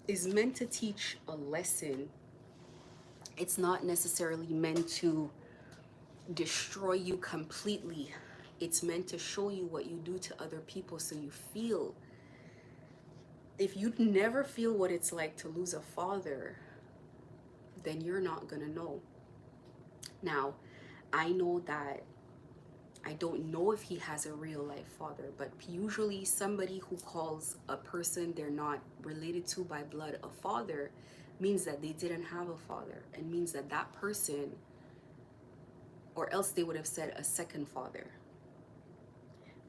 is meant to teach a lesson. It's not necessarily meant to destroy you completely. It's meant to show you what you do to other people so you feel. If you never feel what it's like to lose a father, then you're not gonna know. Now, I know that I don't know if he has a real life father, but usually somebody who calls a person they're not related to by blood a father means that they didn't have a father, and means that that person, or else they would have said a second father.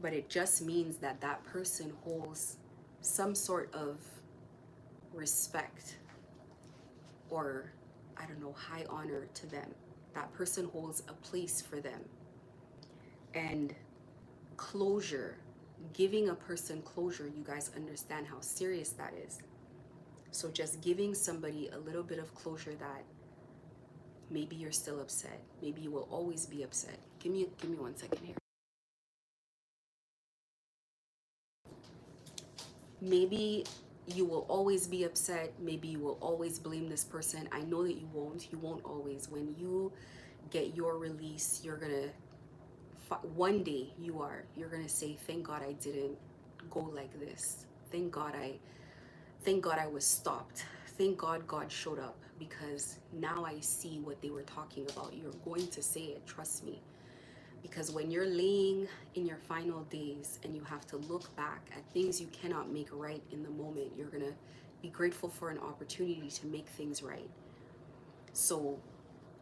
But it just means that that person holds some sort of respect, or I don't know, high honor to them. That person holds a place for them. And closure, giving a person closure, you guys understand how serious that is. So just giving somebody a little bit of closure that maybe you're still upset, maybe you will always be upset. Give me 1 second here. Maybe you will always be upset, maybe you will always blame this person. I know that you won't always. When you get your release, you're gonna one day you're gonna say, thank God I didn't go like this. Thank God I was stopped. Thank God God showed up, because now I see what they were talking about. You're going to say it, trust me. Because when you're laying in your final days and you have to look back at things you cannot make right in the moment, you're gonna be grateful for an opportunity to make things right. So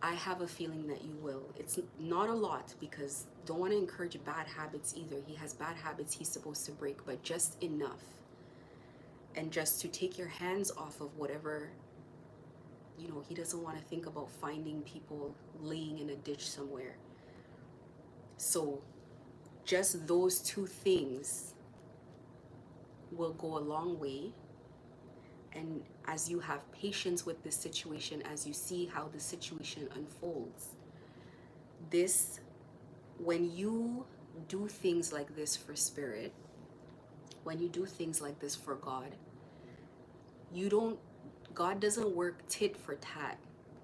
I have a feeling that you will. It's not a lot, because don't want to encourage bad habits either. He has bad habits he's supposed to break, but just enough. And just to take your hands off of whatever, he doesn't want to think about finding people laying in a ditch somewhere. So just those two things will go a long way. And as you have patience with this situation, as you see how the situation unfolds, when you do things like this for spirit, when you do things like this for God, God doesn't work tit for tat.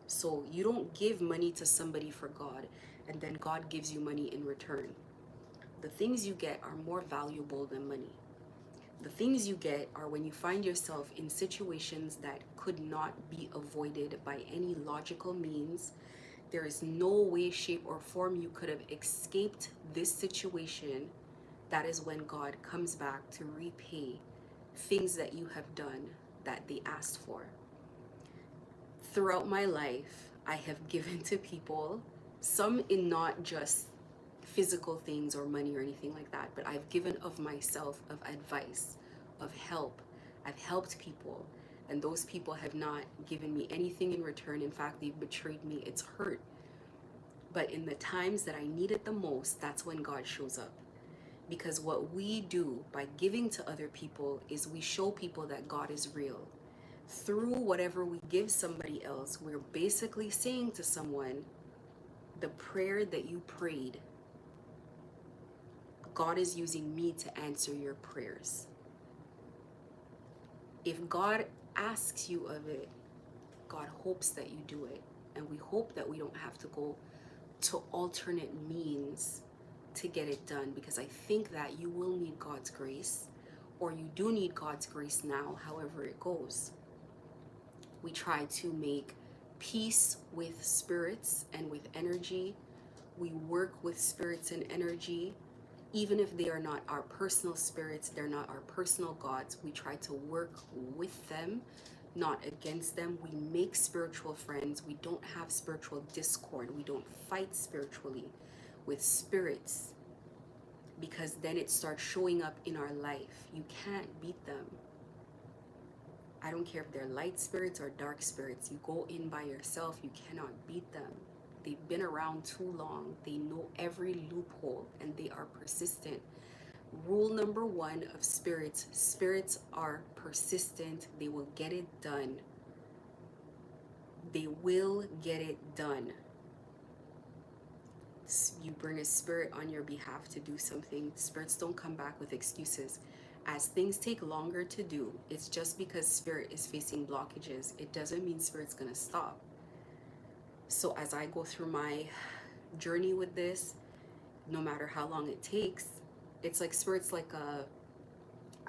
So you don't give money to somebody for God and then God gives you money in return. The things you get are more valuable than money. The things you get are when you find yourself in situations that could not be avoided by any logical means. There is no way, shape, or form you could have escaped this situation. That is when God comes back to repay things that you have done that they asked for. Throughout my life, I have given to people, some in not just physical things or money or anything like that, but I've given of myself, of advice, of help. I've helped people, and those people have not given me anything in return. In fact, they've betrayed me. It's hurt. But in the times that I need it the most, that's when God shows up. Because what we do by giving to other people is we show people that God is real. Through whatever we give somebody else, we're basically saying to someone, the prayer that you prayed, God is using me to answer your prayers. If God asks you of it, God hopes that you do it. And we hope that we don't have to go to alternate means to get it done, because I think that you will need God's grace, or you do need God's grace now, however it goes. We try to make peace with spirits and with energy. We work with spirits and energy. Even if they are not our personal spirits, they're not our personal gods, we try to work with them, not against them. We make spiritual friends. We don't have spiritual discord. We don't fight spiritually with spirits, because then it starts showing up in our life. You can't beat them. I don't care if they're light spirits or dark spirits. You go in by yourself, you cannot beat them. They've been around too long. They know every loophole and they are persistent. Rule number one of spirits are persistent. They will get it done. They will get it done. You bring a spirit on your behalf to do something. Spirits don't come back with excuses. As things take longer to do, it's just because spirit is facing blockages. It doesn't mean spirit's gonna stop. So as I go through my journey with this, no matter how long it takes, it's like spirit's like a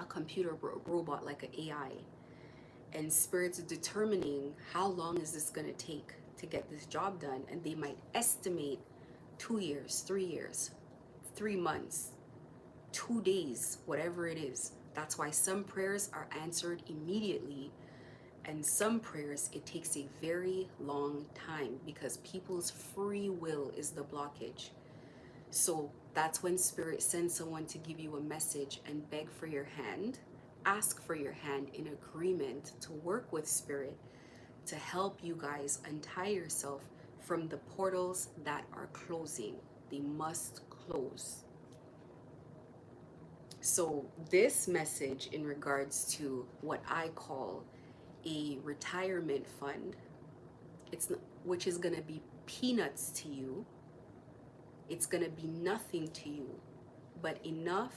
computer robot, like an AI. And spirit's determining how long is this gonna take to get this job done. And they might estimate 2 years, 3 years, 3 months, 2 days, whatever it is. That's why some prayers are answered immediately, and some prayers it takes a very long time because people's free will is the blockage. So that's when spirit sends someone to give you a message and beg for your hand, ask for your hand in agreement to work with spirit to help you guys untie yourself from the portals that are closing. They must close. So this message in regards to what I call a retirement fund, which is going to be peanuts to you. It's going to be nothing to you, but enough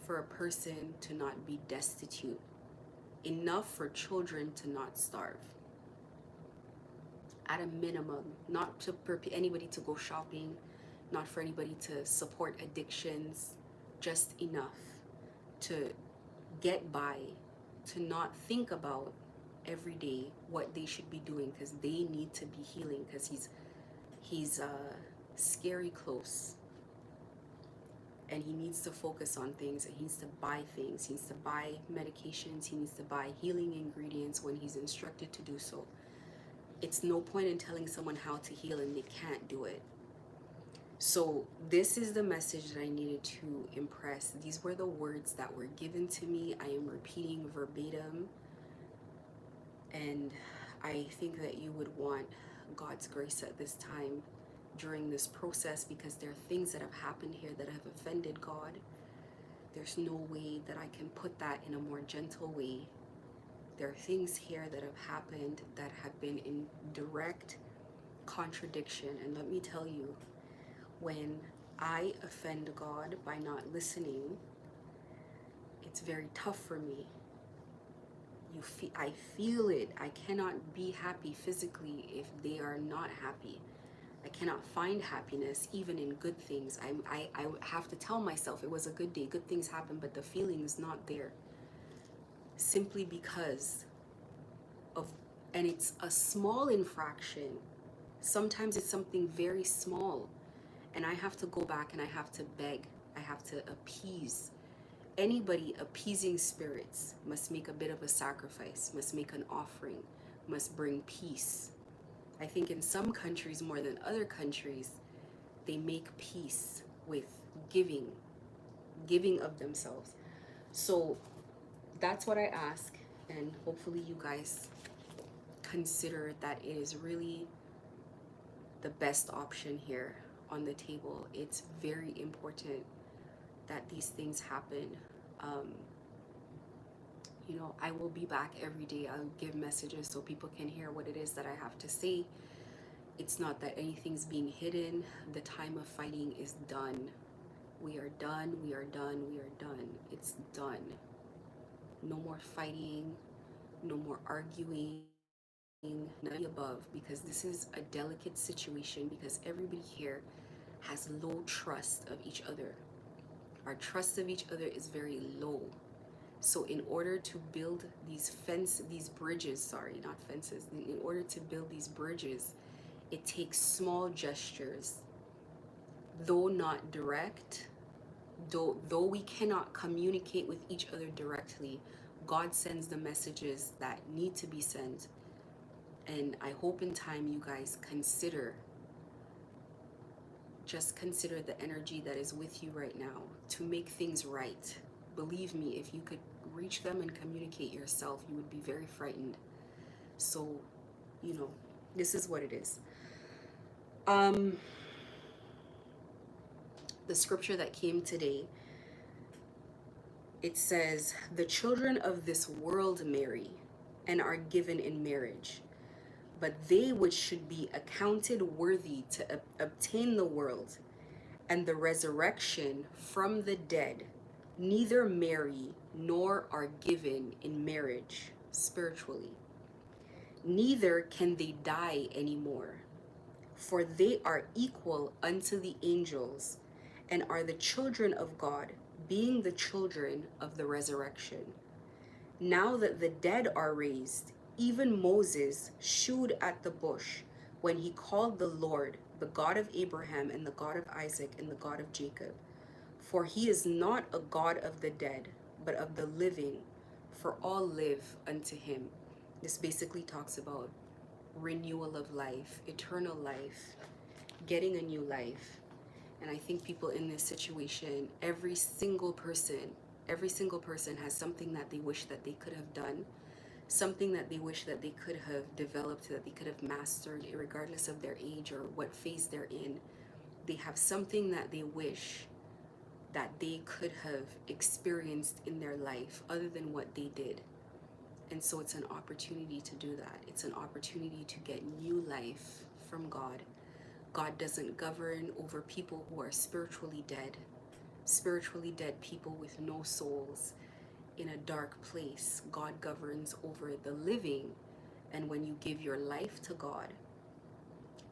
for a person to not be destitute, enough for children to not starve. At a minimum, not to anybody to go shopping, not for anybody to support addictions, just enough to get by, to not think about every day what they should be doing because they need to be healing because he's scary close, and he needs to focus on things, and he needs to buy things, he needs to buy medications, he needs to buy healing ingredients when he's instructed to do so. It's no point in telling someone how to heal and they can't do it. So this is the message that I needed to impress. These were the words that were given to me. I am repeating verbatim. And I think that you would want God's grace at this time during this process, because there are things that have happened here that have offended God. There's no way that I can put that in a more gentle way. There are things here that have happened that have been in direct contradiction. And let me tell you, when I offend God by not listening, it's very tough for me. I feel it. I cannot be happy physically if they are not happy. I cannot find happiness even in good things. I have to tell myself it was a good day, good things happen, but the feeling is not there. Simply because of, and it's a small infraction. Sometimes it's something very small, and I have to go back and I have to beg. I have to appease. Anybody appeasing spirits must make a bit of a sacrifice, must make an offering, must bring peace. I think in some countries more than other countries, they make peace with giving of themselves. So that's what I ask, and hopefully you guys consider that it is really the best option here on the table. It's very important that these things happen. I will be back every day. I'll give messages so people can hear what it is that I have to say. It's not that anything's being hidden. The time of fighting is done. We are done, we are done, we are done. It's done. No more fighting, no more arguing, none of the above, because this is a delicate situation, because everybody here has low trust of each other. Our trust of each other is very low. So in order to build these bridges, in order to build these bridges, it takes small gestures, though not direct, though we cannot communicate with each other directly. God sends the messages that need to be sent. And I hope in time you guys just consider the energy that is with you right now to make things right. Believe me, if you could reach them and communicate yourself, you would be very frightened. So, this is what it is. The scripture that came today, it says, "The children of this world marry and are given in marriage, but they which should be accounted worthy to obtain the world and the resurrection from the dead, neither marry nor are given in marriage spiritually, neither can they die anymore, for they are equal unto the angels, and are the children of God, being the children of the resurrection. Now that the dead are raised, even Moses shewed at the bush when he called the Lord the God of Abraham and the God of Isaac and the God of Jacob. For he is not a God of the dead, but of the living, for all live unto him. This basically talks about renewal of life, eternal life, getting a new life. And I think people in this situation, every single person has something that they wish that they could have done, something that they wish that they could have developed, that they could have mastered, regardless of their age or what phase they're in. They have something that they wish that they could have experienced in their life other than what they did. And so it's an opportunity to do that. It's an opportunity to get new life from God. God doesn't govern over people who are spiritually dead people with no souls in a dark place. God governs over the living. And when you give your life to God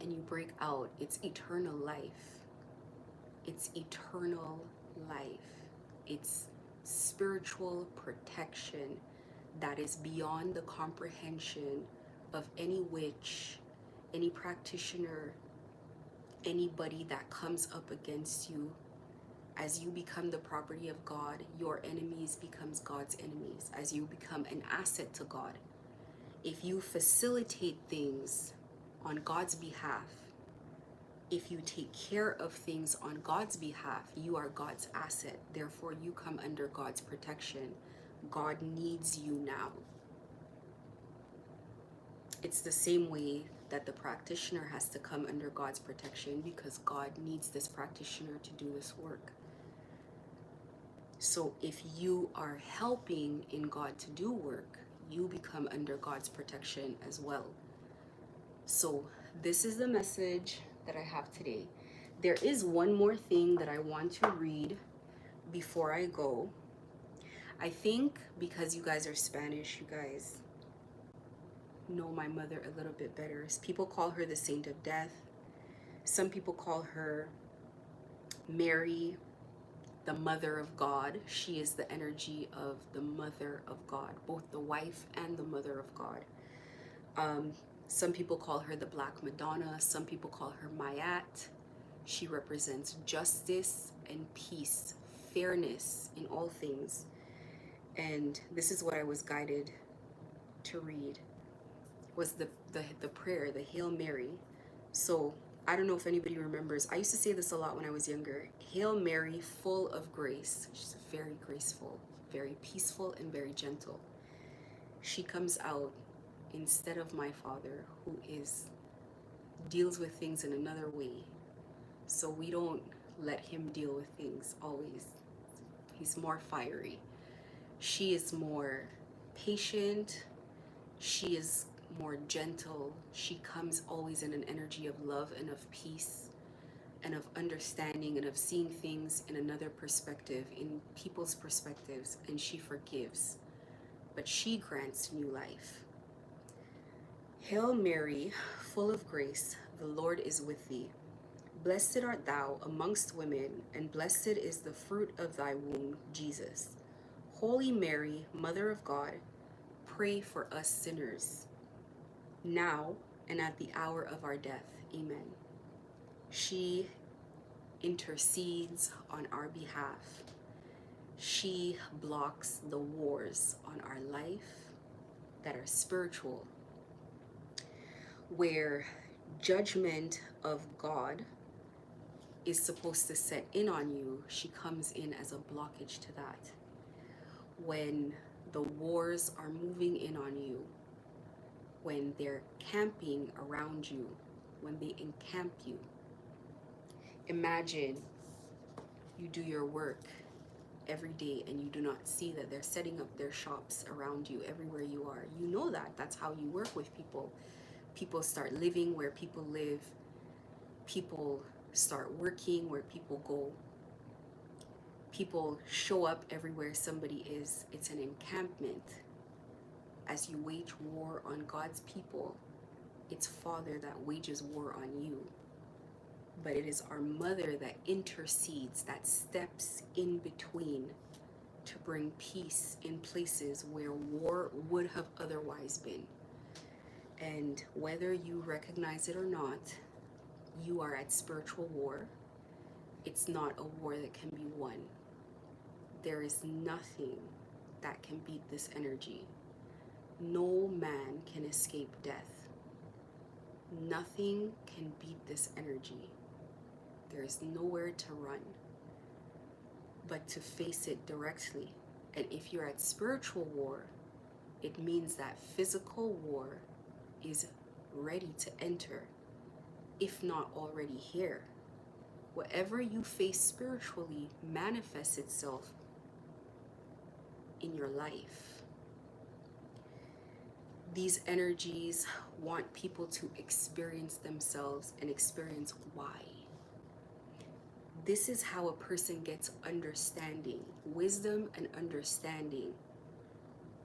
and you break out, it's eternal life. It's eternal life. It's spiritual protection that is beyond the comprehension of any witch, any practitioner, anybody that comes up against you. As you become the property of God, your enemies becomes God's enemies. As you become an asset to God, if you facilitate things on God's behalf, if you take care of things on God's behalf, you are God's asset. Therefore, you come under God's protection. God needs you now. It's the same way that the practitioner has to come under God's protection, because God needs this practitioner to do this work. So if you are helping in God to do work, you become under God's protection as well. So this is the message that I have today. There is one more thing that I want to read before I go. I think because you guys are Spanish, you guys know my mother a little bit better. People call her the Saint of Death. Some people call her Mary, the Mother of God. She is the energy of the Mother of God, both the wife and the Mother of God. Some people call her the Black Madonna. Some people call her Mayat. She represents justice and peace, fairness in all things. And this is what I was guided to read, was the prayer, the Hail Mary. So I don't know if anybody remembers. I used to say this a lot when I was younger. Hail Mary, full of grace. She's very graceful, very peaceful, and very gentle. She comes out instead of my father, who deals with things in another way. So we don't let him deal with things always. He's more fiery. She is more patient. She is more gentle. She comes always in an energy of love and of peace and of understanding and of seeing things in another perspective, in people's perspectives, and she forgives. But she grants new life. Hail Mary, full of grace, the Lord is with thee. Blessed art thou amongst women, and blessed is the fruit of thy womb, Jesus. Holy Mary, Mother of God, pray for us sinners, now and at the hour of our death. Amen. She intercedes on our behalf. She blocks the wars on our life that are spiritual, where judgment of God is supposed to set in on you. She comes in as a blockage to that. When the wars are moving in on you, when they're camping around you, when they encamp you, imagine you do your work every day and you do not see that they're setting up their shops around you everywhere you are. You know that. That's how you work with people. People start living where people live. People start working where people go. People show up everywhere somebody is. It's an encampment. As you wage war on God's people, it's Father that wages war on you. But it is our mother that intercedes, that steps in between to bring peace in places where war would have otherwise been. And whether you recognize it or not, you are at spiritual war. It's not a war that can be won. There is nothing that can beat this energy. No man can escape death. Nothing can beat this energy. There is nowhere to run but to face it directly. And if you're at spiritual war, it means that physical war is ready to enter, if not already here. Whatever you face spiritually manifests itself in your life. These energies want people to experience themselves and experience why. This is how a person gets understanding, wisdom and understanding.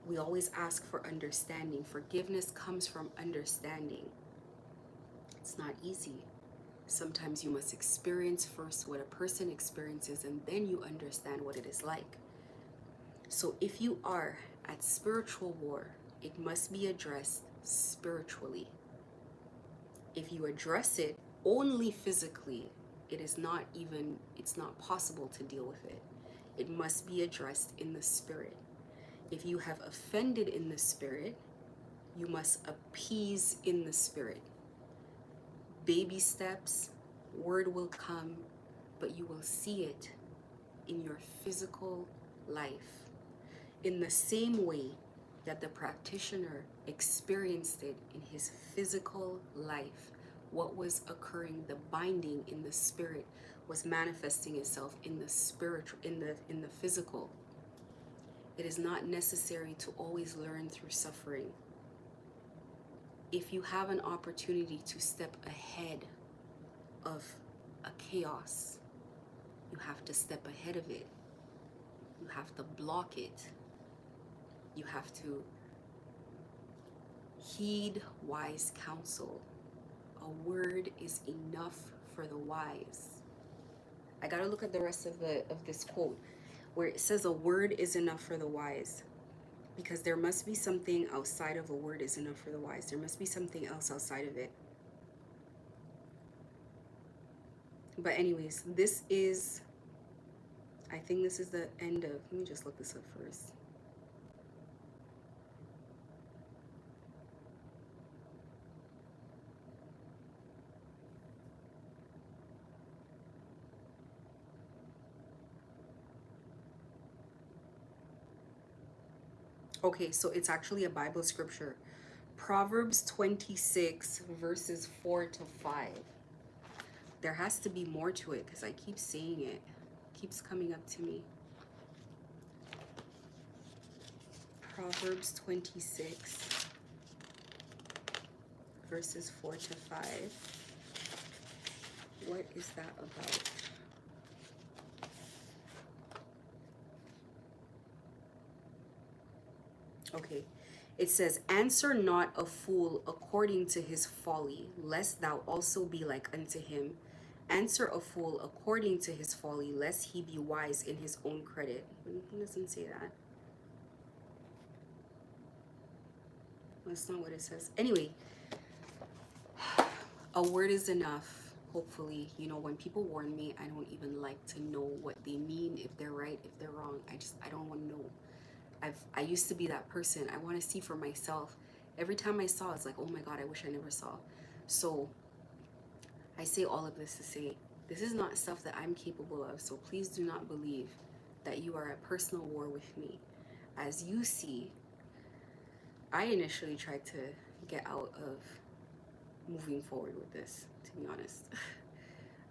We always ask for understanding. Forgiveness comes from understanding. It's not easy. Sometimes you must experience first what a person experiences, and then you understand what it is like. So if you are at spiritual war, it must be addressed spiritually. If you address it only physically, it's not possible to deal with it. It must be addressed in the spirit. If you have offended in the spirit, you must appease in the spirit. Baby steps, word will come, but you will see it in your physical life. In the same way that the practitioner experienced it in his physical life, what was occurring, the binding in the spirit was manifesting itself in the spiritual, in the physical. It is not necessary to always learn through suffering. If you have an opportunity to step ahead of a chaos, you have to step ahead of it. You have to block it. You have to heed wise counsel. A word is enough for the wise. I gotta look at the rest of this quote where it says a word is enough for the wise, because there must be something outside of a word is enough for the wise. There must be something else outside of it. But anyways, I think this is the end of, let me just look this up first. Okay, so it's actually a Bible scripture. Proverbs 26 verses 4 to 5. There has to be more to it because I keep saying it. It keeps coming up to me. Proverbs 26 verses 4 to 5. What is that about? Okay, it says, answer not a fool according to his folly, lest thou also be like unto him. Answer a fool according to his folly, lest he be wise in his own credit. It doesn't say that. That's not what it says. Anyway, a word is enough. Hopefully, when people warn me, I don't even like to know what they mean, if they're right, if they're wrong. I don't want to know. I used to be that person. I want to see for myself. Every time I saw, it's like, oh my God, I wish I never saw. So I say all of this to say, this is not stuff that I'm capable of. So please do not believe that you are at personal war with me. As you see, I initially tried to get out of moving forward with this, to be honest.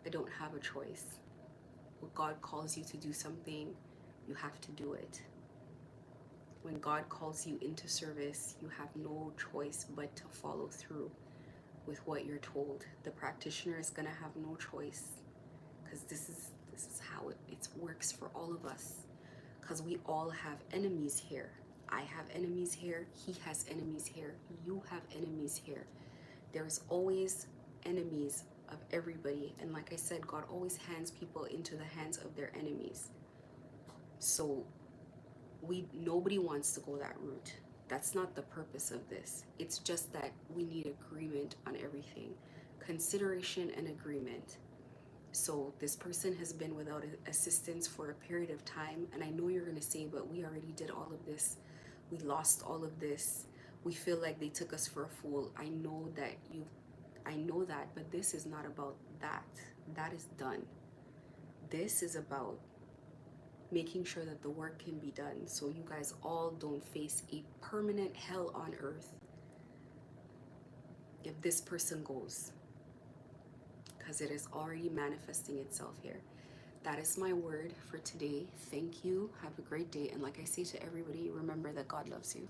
I don't have a choice. When God calls you to do something, you have to do it. When God calls you into service, you have no choice but to follow through. with what you're told. The practitioner is going to have no choice, because this is how it works for all of us, because we all have enemies here. I have enemies here, he has enemies here, you have enemies here. There's always enemies of everybody, and like I said, God always hands people into the hands of their enemies. So nobody wants to go that route. That's not the purpose of this. It's just that we need agreement on everything, consideration and agreement. So this person has been without assistance for a period of time, and I know you're going to say, but we already did all of this, we lost all of this, we feel like they took us for a fool. I know that, but this is not about that. That is done. This is about making sure that the work can be done, so you guys all don't face a permanent hell on earth if this person goes, because it is already manifesting itself here. That is my word for today. Thank you. Have a great day. And like I say to everybody, remember that God loves you.